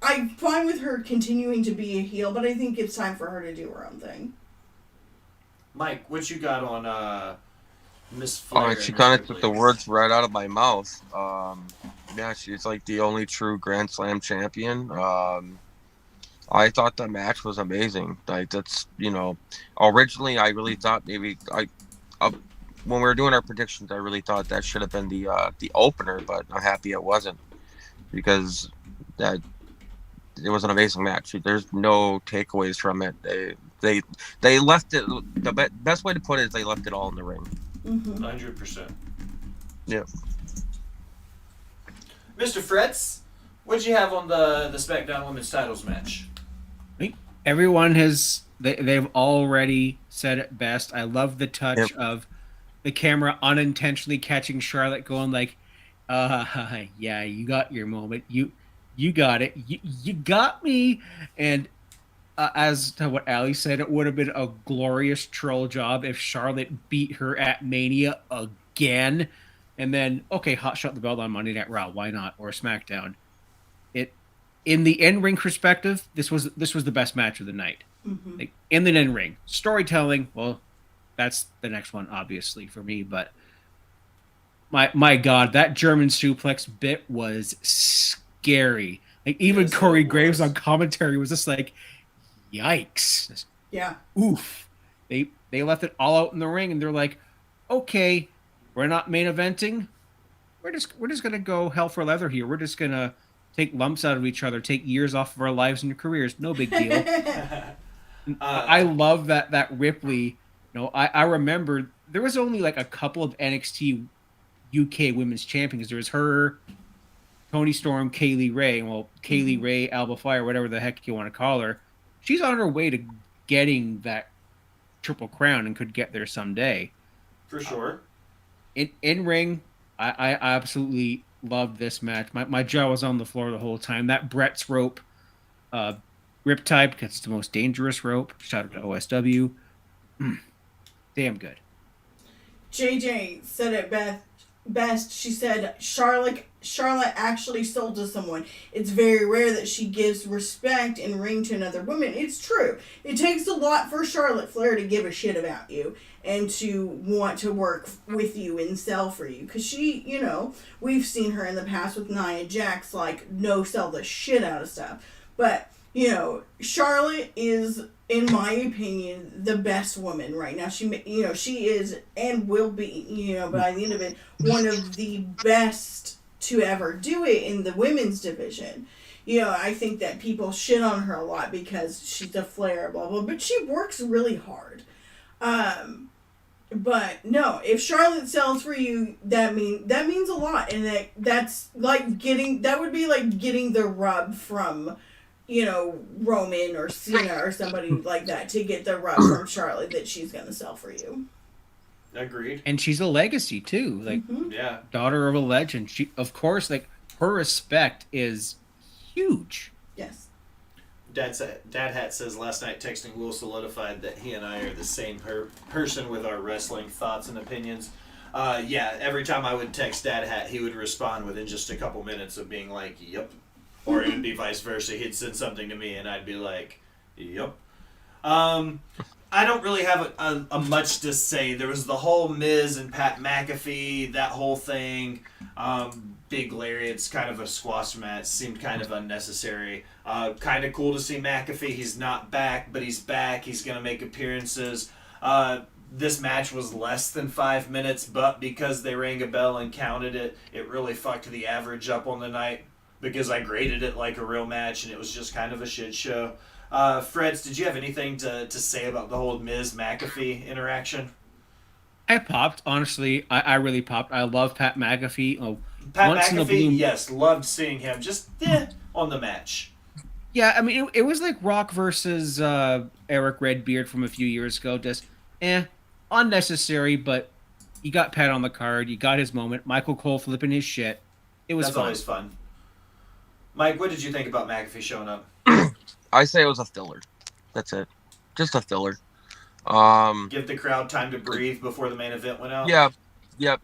I'm fine with her continuing to be a heel, but I think it's time for her to do her own thing. Mike, what you got on Miss Flair? She kind of took the words right out of my mouth. Yeah, she's like the only true Grand Slam champion. I thought the match was amazing. Like, that's, originally I really thought maybe when we were doing our predictions, I really thought that should have been the opener, but I'm happy it wasn't, because it was an amazing match. There's no takeaways from it. They left it. The best way to put it is they left it all in the ring. 100%. Yeah. Mr. Fretz, what'd you have on the SmackDown Women's Titles match? Everyone they've already said it best. I love the touch of the camera unintentionally catching Charlotte going like, yeah, you got your moment. You got it. You got me. And as to what Ali said, it would have been a glorious troll job if Charlotte beat her at Mania again. And then, okay, hot shot the belt on Monday Night Raw. Why not? Or SmackDown. In the in-ring perspective, this was the best match of the night. Mm-hmm. Like, in the in-ring. Storytelling, well, that's the next one, obviously, for me. But my God, that German suplex bit was scary. Like, even Yes, Corey it was. Graves on commentary was just like, yikes. Just, Yeah. oof. They left it all out in the ring, and they're like, okay, we're not main eventing. We're just gonna go hell for leather here. We're just gonna take lumps out of each other, take years off of our lives and careers. No big deal. I love that Ripley. I remember there was only like a couple of NXT UK women's champions. There was her, Toni Storm, Kaylee Ray. Well, Kaylee Ray, Alba Fire, whatever the heck you want to call her. She's on her way to getting that Triple Crown and could get there someday. For sure. In ring, I absolutely loved this match. My jaw was on the floor the whole time. That Brett's rope, Riptide, because it's the most dangerous rope. Shout out to OSW. Damn good. JJ said it best. She said Charlotte actually sold to someone. It's very rare that she gives respect in ring to another woman. It's true. It takes a lot for Charlotte Flair to give a shit about you and to want to work with you and sell for you. Because she, we've seen her in the past with Nia Jax, like, no sell the shit out of stuff. But, Charlotte is, in my opinion, the best woman right now. She is and will be, by the end of it, one of the best to ever do it in the women's division. I think that people shit on her a lot because she's a Flair, blah, blah, but she works really hard. But no, if Charlotte sells for you, that means a lot, and that's like that would be like getting the rub from, Roman or Cena or somebody like that to get the rub from Charlotte that she's gonna sell for you. Agreed. And she's a legacy too, like Yeah. daughter of a legend. She, of course, like her respect is huge. Yes. Dad Hat says last night texting Will solidified that he and I are the same person with our wrestling thoughts and opinions. Yeah, every time I would text Dad Hat, he would respond within just a couple minutes of being like, "Yep," or it would be vice versa. He'd send something to me, and I'd be like, "Yep." I don't really have a much to say. There was the whole Miz and Pat McAfee, that whole thing. Big lariats, kind of a squash match, seemed kind of unnecessary. Kind of cool to see McAfee. He's not back, but he's back. He's going to make appearances. This match was less than 5 minutes, but because they rang a bell and counted it, it really fucked the average up on the night because I graded it like a real match and it was just kind of a shit show. Freds, did you have anything to say about the whole Miz McAfee interaction? I popped, honestly. I really popped. I love Pat McAfee. Oh, Pat once in a blue McAfee, yes, loved seeing him just on the match. Yeah, I mean, it was like Rock versus Eric Redbeard from a few years ago. Just, unnecessary, but you got Pat on the card. You got his moment. Michael Cole flipping his shit. It was That's fun. always fun. Mike, what did you think about McAfee showing up? I say it was a filler. That's it. Just a filler. Give the crowd time to breathe before the main event went out? Yeah. Yep.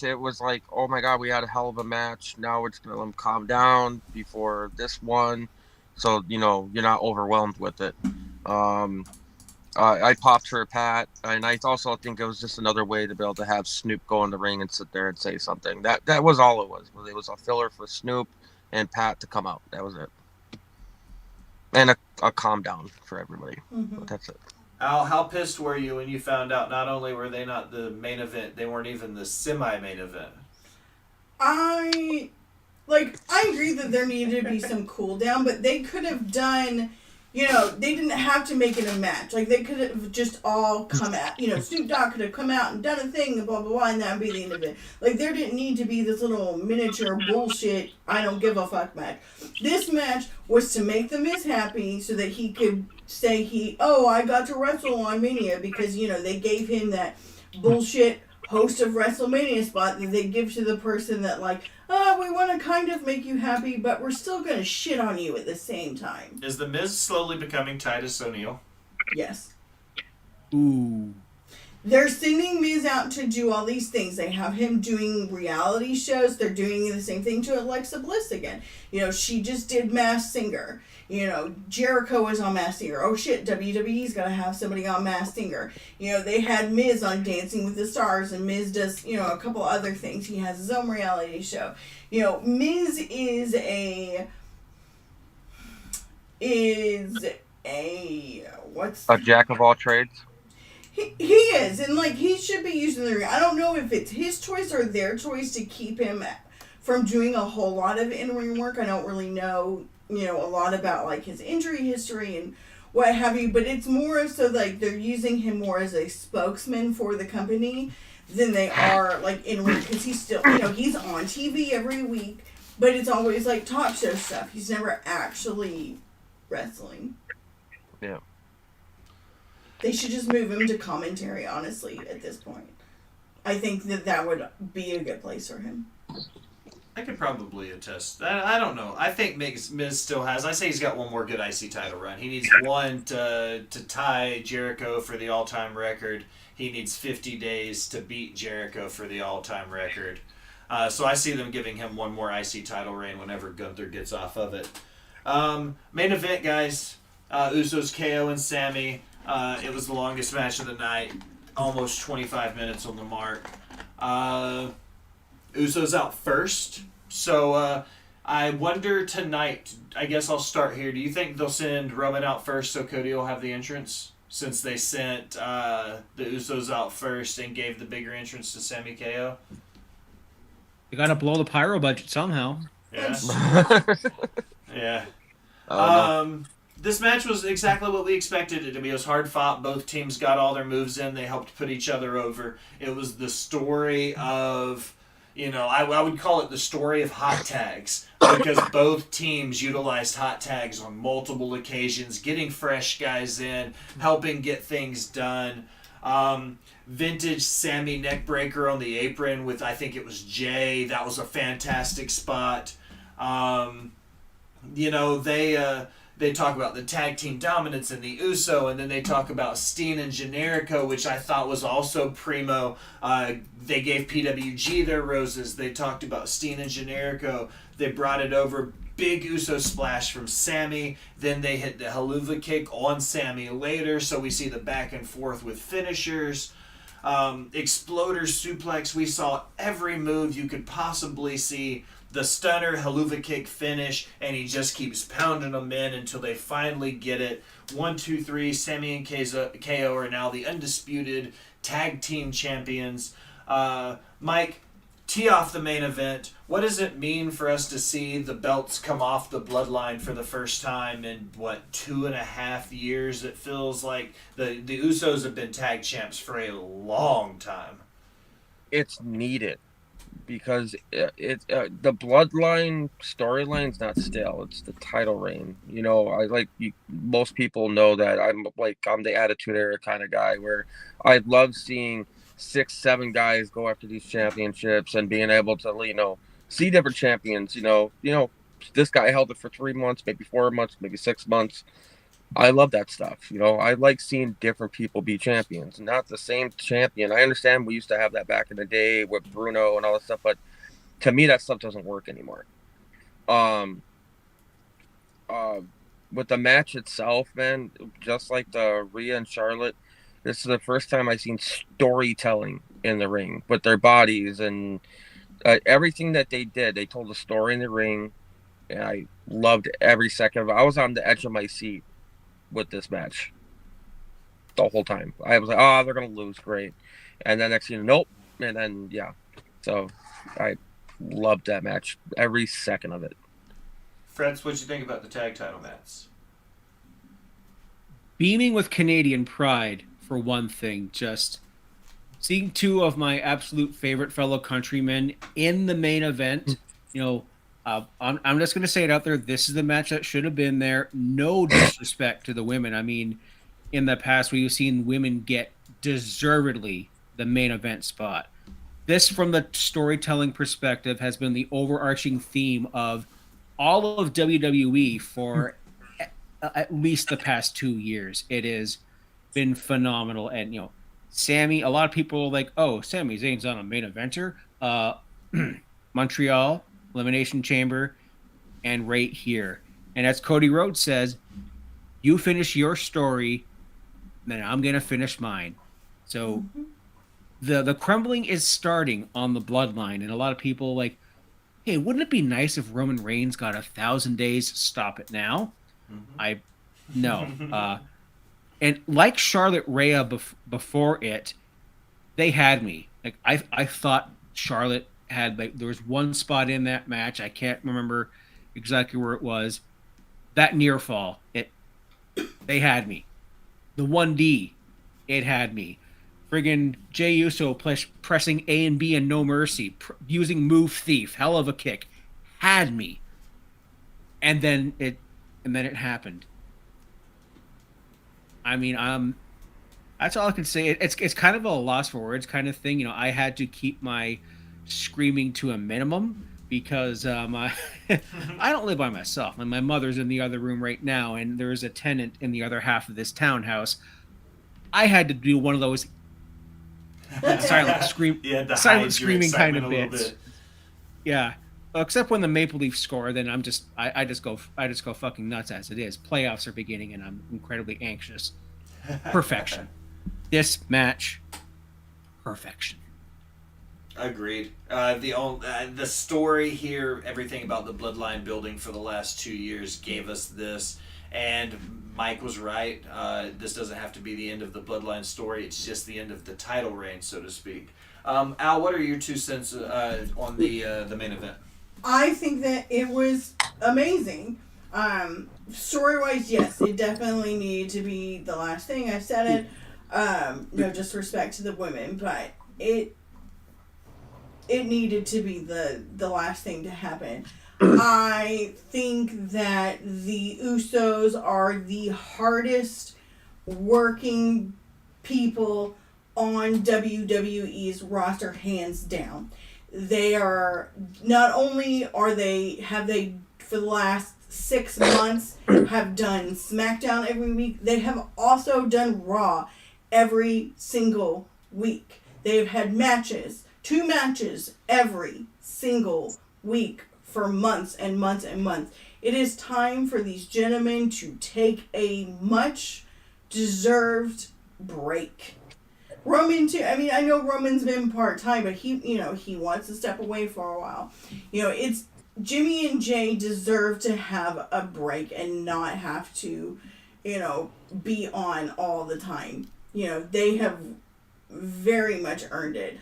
It was like, oh my god, we had a hell of a match. Now it's gonna let them calm down before this one, so you're not overwhelmed with it. I popped for Pat, and I also think it was just another way to be able to have Snoop go in the ring and sit there and say something. That was all it was. It was a filler for Snoop and Pat to come out. That was it, and a calm down for everybody. But that's it. Al, how pissed were you when you found out not only were they not the main event, they weren't even the semi-main event? I agree that there needed to be some cool down, but they could have done, they didn't have to make it a match. Like, they could have just all come out, Snoop Dogg could have come out and done a thing and blah, blah, blah, and that would be the end of it. Like, there didn't need to be this little miniature bullshit, I don't give a fuck match. This match was to make the Miz happy so that he could say I got to wrestle on Mania because, they gave him that bullshit host of WrestleMania spot that they give to the person that, we want to kind of make you happy, but we're still going to shit on you at the same time. Is the Miz slowly becoming Titus O'Neil? Yes. Ooh. They're sending Miz out to do all these things. They have him doing reality shows. They're doing the same thing to Alexa Bliss again. She just did Masked Singer. Jericho was on Masked Singer. Oh shit, WWE's got to have somebody on Masked Singer. They had Miz on Dancing with the Stars, and Miz does, a couple other things. He has his own reality show. Miz is a jack of all trades. He is, and he should be using the ring. I don't know if it's his choice or their choice to keep him from doing a whole lot of in-ring work. I don't really know, a lot about his injury history and what have you, but it's more so they're using him more as a spokesman for the company than they are in-ring, because he's still, he's on TV every week, but it's always talk show stuff. He's never actually wrestling. Yeah. They should just move him to commentary, honestly, at this point. I think that would be a good place for him. I could probably attest. I don't know. I think Miz still has. I say he's got one more good IC title run. He needs one to tie Jericho for the all-time record. He needs 50 days to beat Jericho for the all-time record. So I see them giving him one more IC title reign whenever Gunther gets off of it. Main event, guys. Usos, KO, and Sammy. It was the longest match of the night. Almost 25 minutes on the mark. Usos out first. So I wonder tonight, I guess I'll start here. Do you think they'll send Roman out first so Cody will have the entrance? Since they sent the Usos out first and gave the bigger entrance to Sammy KO? You gotta blow the pyro budget somehow. Yeah. Yeah. This match was exactly what we expected it to be. It was hard fought. Both teams got all their moves in. They helped put each other over. It was the story of, I would call it the story of hot tags, because both teams utilized hot tags on multiple occasions, getting fresh guys in, helping get things done. Vintage Sammy neckbreaker on the apron with, I think it was Jay. That was a fantastic spot. They talk about the tag team dominance and the Uso, and then they talk about Steen and Generico, which I thought was also primo. They gave PWG their roses. They talked about Steen and Generico. They brought it over. big Uso splash from Sammy. Then they hit the Helluva Kick on Sammy later, so we see the back and forth with finishers. Exploder suplex. We saw every move you could possibly see. The stunner, Helluva Kick finish, and he just keeps pounding them in until they finally get it. 1, 2, 3. Sammy and KO are now the undisputed tag team champions. Mike, tee off the main event. What does it mean for us to see the belts come off the bloodline for the first time in, 2.5 years? It feels like the Usos have been tag champs for a long time. It's needed because the bloodline storyline's not stale. It's the title reign. Most people know that I'm the Attitude Era kind of guy where I love seeing 6-7 guys go after these championships and being able to see different champions. This guy held it for 3 months, maybe 4 months, maybe 6 months. I love that stuff. I like seeing different people be champions, not the same champion. I understand we used to have that back in the day with Bruno and all that stuff, but to me, that stuff doesn't work anymore. With the match itself, man, just like the Rhea and Charlotte, this is the first time I've seen storytelling in the ring with their bodies and everything that they did. They told a story in the ring, and I loved every second of it. I was on the edge of my seat with this match the whole time. I was like, oh, they're going to lose. Great. And then next thing, nope. And then, yeah. So I loved that match, every second of it. Fritz, what'd you think about the tag title match? Beaming with Canadian pride, for one thing. Just seeing two of my absolute favorite fellow countrymen in the main event. I'm just going to say it out there. This is the match that should have been there. No disrespect to the women. I mean, in the past, we've seen women get deservedly the main event spot. This, from the storytelling perspective, has been the overarching theme of all of WWE for at least the past 2 years. It has been phenomenal. And, Sammy, a lot of people are like, oh, Sami Zayn's on a main eventer. Montreal, Elimination Chamber, and right here. And as Cody Rhodes says, you finish your story, then I'm going to finish mine. So the crumbling is starting on the bloodline. And a lot of people like, hey, wouldn't it be nice if Roman Reigns got 1,000 days? Stop it now. No. And like Charlotte Rhea before it, they had me. Like I thought Charlotte had, there was one spot in that match, I can't remember exactly where it was, that near fall, they had me. The 1D, it had me. Friggin' Jey Uso pressing A and B and No Mercy, using Move Thief, hell of a kick, had me. And then it happened. I mean, that's all I can say. It's kind of a loss for words kind of thing. I had to keep my screaming to a minimum because I don't live by myself. And my mother's in the other room right now, and there's a tenant in the other half of this townhouse. I had to do one of those silent screaming kind of bits. Yeah. Except when the Maple Leafs score, then I just go fucking nuts as it is. Playoffs are beginning, and I'm incredibly anxious. Perfection. This match, perfection. Agreed. The story here, everything about the bloodline building for the last 2 years gave us this. And Mike was right. This doesn't have to be the end of the bloodline story. It's just the end of the title reign, so to speak. Al, what are your 2 cents on the main event? I think that it was amazing. Story-wise, yes, it definitely needed to be the last thing. I said it. No disrespect to the women, but it needed to be the last thing to happen. I think that the Usos are the hardest working people on WWE's roster, hands down. They are, not only have they for the last 6 months have done SmackDown every week, they have also done Raw every single week. They've had 2 matches every single week for months and months and months. It is time for these gentlemen to take a much deserved break. Roman too. I mean, I know Roman's been part-time, but he wants to step away for a while. It's Jimmy and Jay deserve to have a break and not have to, be on all the time. They have very much earned it.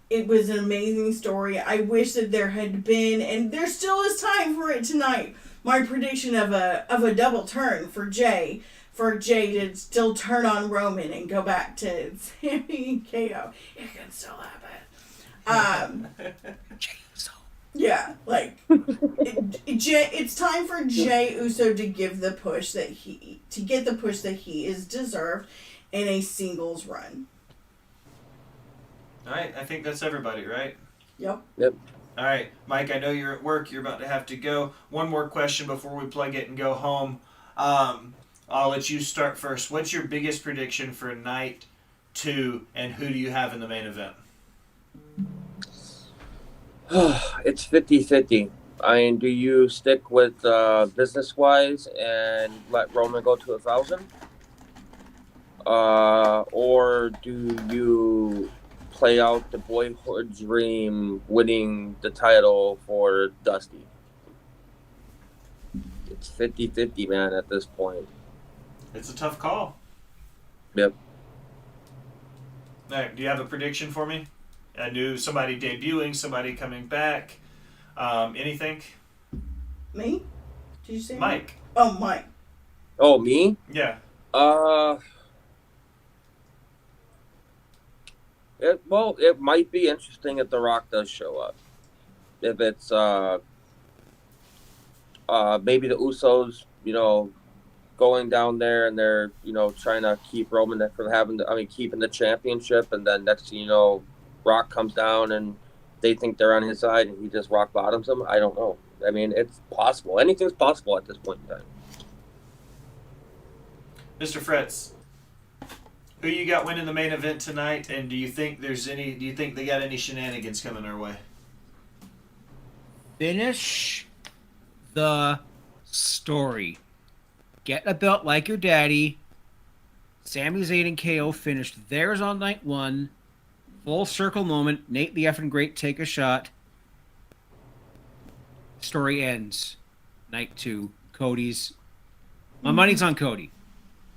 It was an amazing story. I wish that there had been, and there still is time for it tonight. My prediction of a double turn for Jay to still turn on Roman and go back to Sammy and KO. It can still happen. Yeah, like it's time for Jay Uso to give the push that he is deserved in a singles run. All right, I think that's everybody, right? Yep. All right, Mike, I know you're at work. You're about to have to go. One more question before we plug it and go home. I'll let you start first. What's your biggest prediction for night 2, and who do you have in the main event? It's 50-50. I mean, do you stick with business-wise and let Roman go to 1,000? Or do you play out the boyhood dream winning the title for Dusty? It's 50-50, man, at this point. It's a tough call. Yep. All right, do you have a prediction for me? I knew somebody debuting, somebody coming back. Anything? Me? Did you say Mike? Me? Oh, Mike. Oh, me? Yeah. It might be interesting if The Rock does show up. If it's maybe the Usos, going down there and they're trying to keep Roman from keeping the championship, and then next thing you know, Rock comes down and they think they're on his side and he just rock bottoms them. I don't know. I mean, it's possible. Anything's possible at this point in time. Mr. Fretz, who you got winning the main event tonight, and do you think they got any shenanigans coming our way? Finish the story. Get a belt like your daddy. Sami Zayn and KO finished theirs on night 1. Full circle moment. Nate the effing great take a shot. Story ends. Night 2. Cody's. My money's on Cody.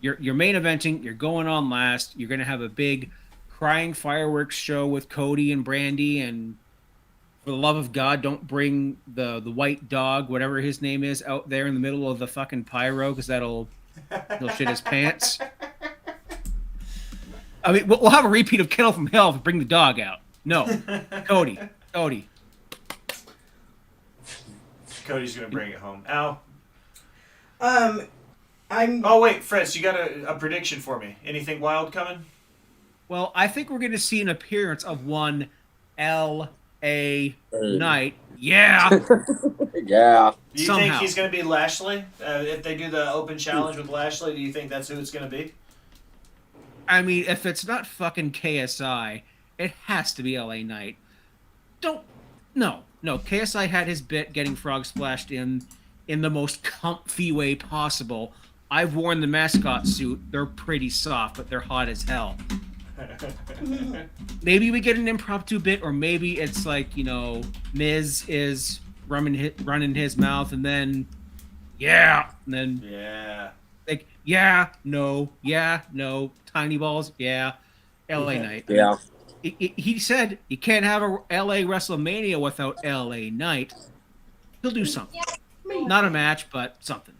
You're main eventing. You're going on last. You're gonna have a big crying fireworks show with Cody and Brandy. And for the love of God, don't bring the white dog, whatever his name is, out there in the middle of the fucking pyro, because he'll shit his pants. I mean, we'll have a repeat of Kettle from Hell if we bring the dog out. No. Cody. Cody's going to bring it home. Al? Oh, wait, Fritz, you got a prediction for me. Anything wild coming? Well, I think we're going to see an appearance of one L.A. Knight. Yeah. Yeah. Do you think he's going to be Lashley? If they do the open challenge with Lashley, do you think that's who it's going to be? I mean, if it's not fucking KSI, it has to be L.A. Knight. No. KSI had his bit getting frog splashed in the most comfy way possible. I've worn the mascot suit. They're pretty soft, but they're hot as hell. Maybe we get an impromptu bit, or maybe it's like, Miz is running his mouth, and then, yeah, and then, yeah, like, no, tiny balls, yeah, LA Knight. Yeah. He said you can't have a LA WrestleMania without LA Knight. He'll do something. Not a match, but something.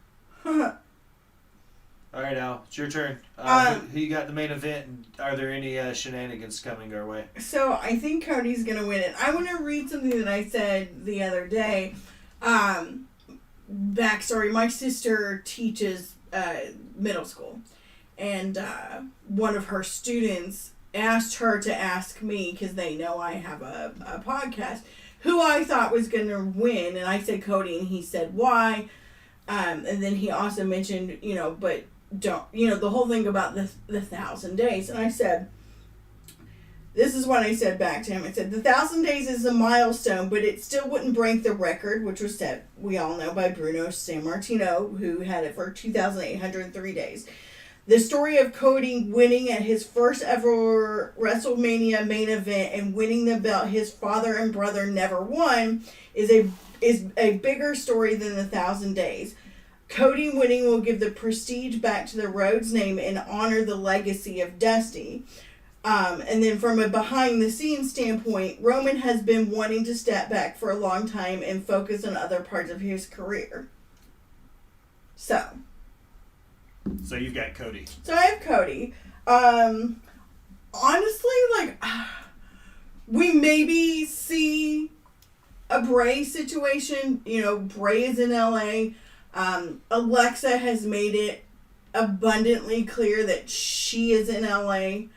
All right, Al, it's your turn. Who you got in the main event, and are there any shenanigans coming our way? So I think Cody's going to win it. I want to read something that I said the other day. Backstory, my sister teaches middle school. And one of her students asked her to ask me, because they know I have a podcast, who I thought was going to win. And I said Cody, and he said why. And then he also mentioned, but don't, the whole thing about the 1,000 days. And I said, This is what I said back to him. I said, the 1,000 days is a milestone, but it still wouldn't break the record, which was set, we all know, by Bruno Sammartino, who had it for 2,803 days. The story of Cody winning at his first ever WrestleMania main event and winning the belt his father and brother never won is a bigger story than the 1,000 days. Cody winning will give the prestige back to the Rhodes name and honor the legacy of Dusty. And then from a behind-the-scenes standpoint, Roman has been wanting to step back for a long time and focus on other parts of his career. So you've got Cody. So I have Cody. Honestly, like, we maybe see a Bray situation. You know, Bray is in LA. Alexa has made it abundantly clear that she is in LA.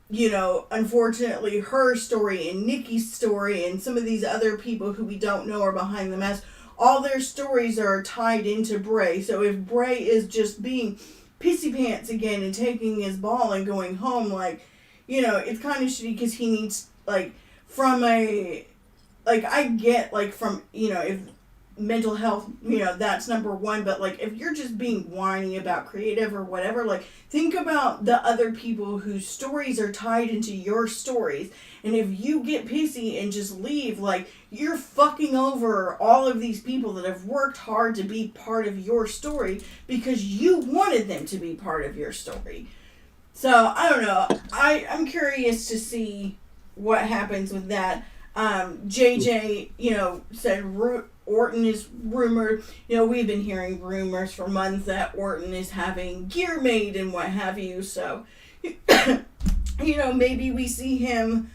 You know, unfortunately, her story and Nikki's story and some of these other people who we don't know are behind the mask, all their stories are tied into Bray. So if Bray is just being pissy pants again and taking his ball and going home, like, you know, it's kind of shitty because he needs, like, from a, like, I get, like, from, you know, if mental health, you know, that's number one, but, like, if you're just being whiny about creative or whatever, like, think about the other people whose stories are tied into your stories, and if you get pissy and just leave, like, you're fucking over all of these people that have worked hard to be part of your story because you wanted them to be part of your story. So, I don't know, I'm curious to see what happens with that. JJ, you know, said Orton is rumored. You know, we've been hearing rumors for months that Orton is having gear made and what have you. So, you know, maybe we see him.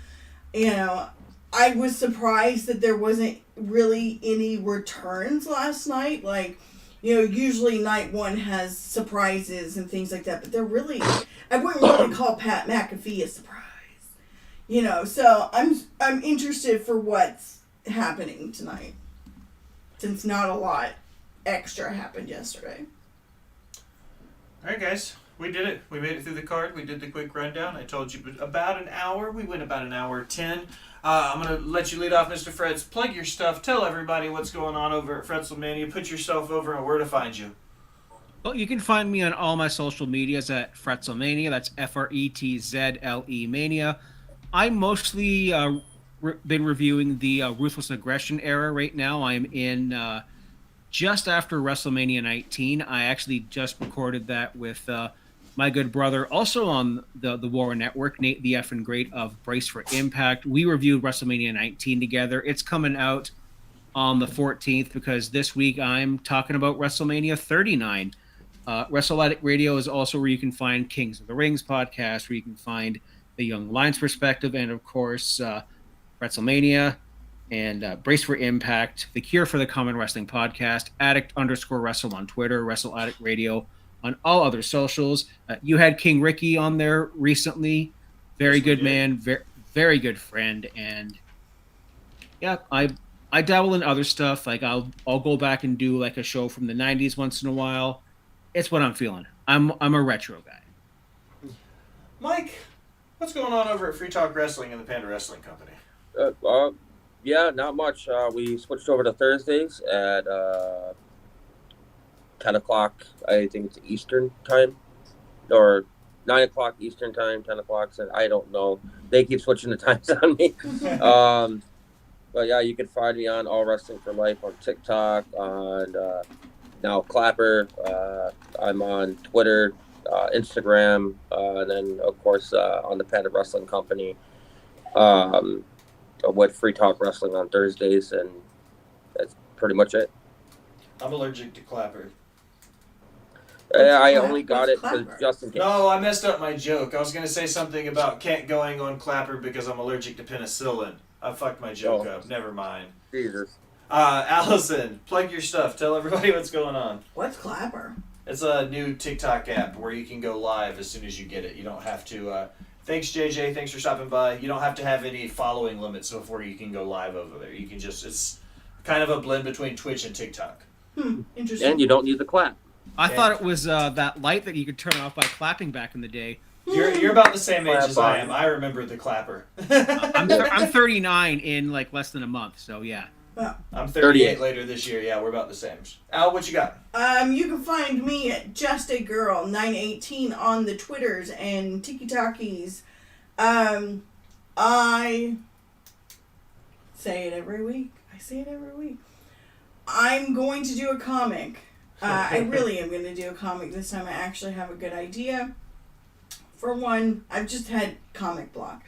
You know, I was surprised that there wasn't really any returns last night. Like, you know, usually night one has surprises and things like that, but they're really, I wouldn't really call Pat McAfee a surprise. You know, so I'm interested for what's happening tonight, since not a lot extra happened yesterday. All right, guys, we did it. We made it through the card. We did the quick rundown. I told you about an hour. We went about an hour 10. I'm going to let you lead off, Mr. Freds. Plug your stuff. Tell everybody what's going on over at Fretzelmania. Put yourself over and where to find you. Well, you can find me on all my social medias at Fretzelmania. That's FRETZLE Mania. I mostly been reviewing the Ruthless Aggression era right now. I'm in just after WrestleMania 19. I actually just recorded that with my good brother, also on the War Network, Nate the Effin' Great of Brace for Impact. We reviewed WrestleMania 19 together. It's coming out on the 14th because this week I'm talking about WrestleMania 39. WrestleAddict Radio is also where you can find Kings of the Rings podcast, where you can find the Young Lions Perspective, and of course, WrestleMania and Brace for Impact, The Cure for the Common Wrestling Podcast, Addict_Wrestle on Twitter, Wrestle Addict Radio on all other socials. You had King Ricky on there recently. Very good man, very good friend, and yeah, I dabble in other stuff. Like I'll go back and do like a show from the 90s once in a while. It's what I'm feeling. I'm a retro guy. Mike, what's going on over at Free Talk Wrestling and the Panda Wrestling Company? Yeah, not much. We switched over to Thursdays at 10 o'clock, I think it's Eastern time, or 9 o'clock Eastern time, 10 o'clock. So I don't know. They keep switching the times on me. But yeah, you can find me on All Wrestling for Life on TikTok, on now Clapper. I'm on Twitter, Instagram, and then of course on the Panda Wrestling Company with Free Talk Wrestling on Thursdays, and that's pretty much it. I'm allergic to Clapper. I only got it because just in case. No, I messed up my joke. I was going to say something about can't going on Clapper because I'm allergic to penicillin. I fucked my joke up. Never mind. Jesus. Allison, plug your stuff. Tell everybody what's going on. What's Clapper? It's a new TikTok app where you can go live as soon as you get it. You don't have to... thanks, JJ. Thanks for stopping by. You don't have to have any following limits before you can go live over there. You can just... It's kind of a blend between Twitch and TikTok. Interesting. And you don't need the clap. I thought it was that light that you could turn off by clapping back in the day. You're about the same age Clap as I on. am. I remember the clapper. I'm 39 in like less than a month, so yeah. I'm 38 38. later this year. Yeah, we're about the same. Al, what you got? You can find me at justagirl918 on the Twitters and TikTokies. I say it every week. I'm going to do a comic. I really am going to do a comic this time. I actually have a good idea. For one, I've just had comic block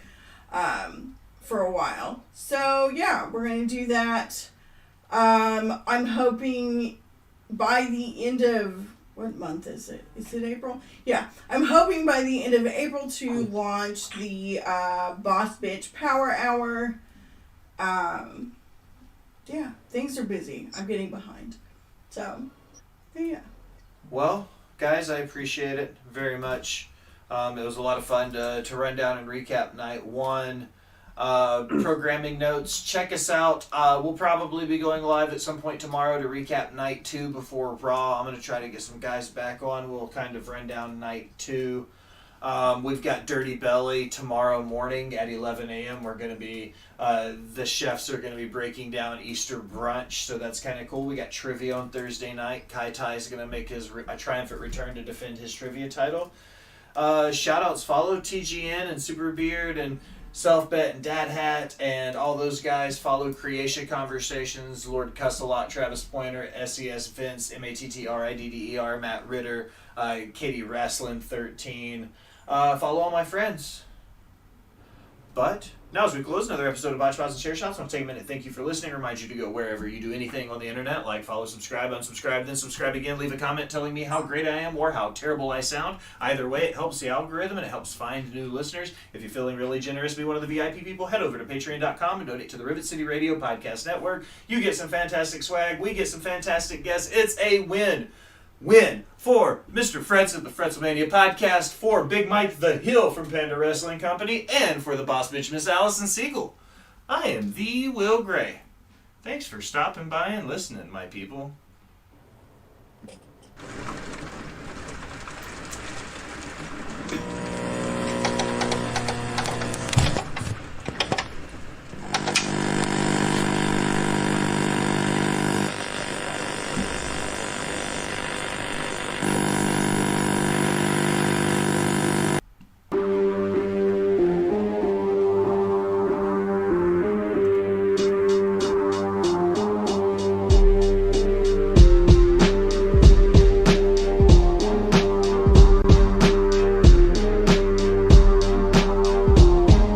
for a while. So, yeah, we're going to do that. I'm hoping by the end of... What month is it? Is it April? Yeah. I'm hoping by the end of April to launch the Boss Bitch Power Hour. Yeah, things are busy. I'm getting behind. So, yeah. Well, guys, I appreciate it very much. It was a lot of fun to run down and recap night one. Programming notes, check us out. We'll probably be going live at some point tomorrow to recap night two before Raw. I'm going to try to get some guys back on. We'll kind of run down night two. We've got Dirty Belly tomorrow morning at 11 a.m. We're going to be, the chefs are going to be breaking down Easter brunch, so that's kind of cool. We got trivia on Thursday night. Kai Tai is going to make a triumphant return to defend his trivia title. Shout outs, follow TGN and Super Beard and Self Bet and Dad Hat and all those guys. Follow Creation Conversations, Lord Cussalot, Travis Pointer, SES Vince, MATTRIDDER, Matt Ritter, Katie Wrestling 13. Follow all my friends. But now as we close another episode of Botch Spots and Share Shots, I'll take a minute. Thank you for listening. Remind you to go wherever you do anything on the internet. Like, follow, subscribe, unsubscribe, then subscribe again. Leave a comment telling me how great I am or how terrible I sound. Either way, it helps the algorithm and it helps find new listeners. If you're feeling really generous to be one of the VIP people, head over to patreon.com and donate to the Rivet City Radio Podcast Network. You get some fantastic swag. We get some fantastic guests. It's a win. Win for Mr. Fretz at the Fretzlemania Podcast, for Big Mike the Hill from Panda Wrestling Company, and for the boss bitch Miss Allison Siegel. I am the Will Gray. Thanks for stopping by and listening, my people.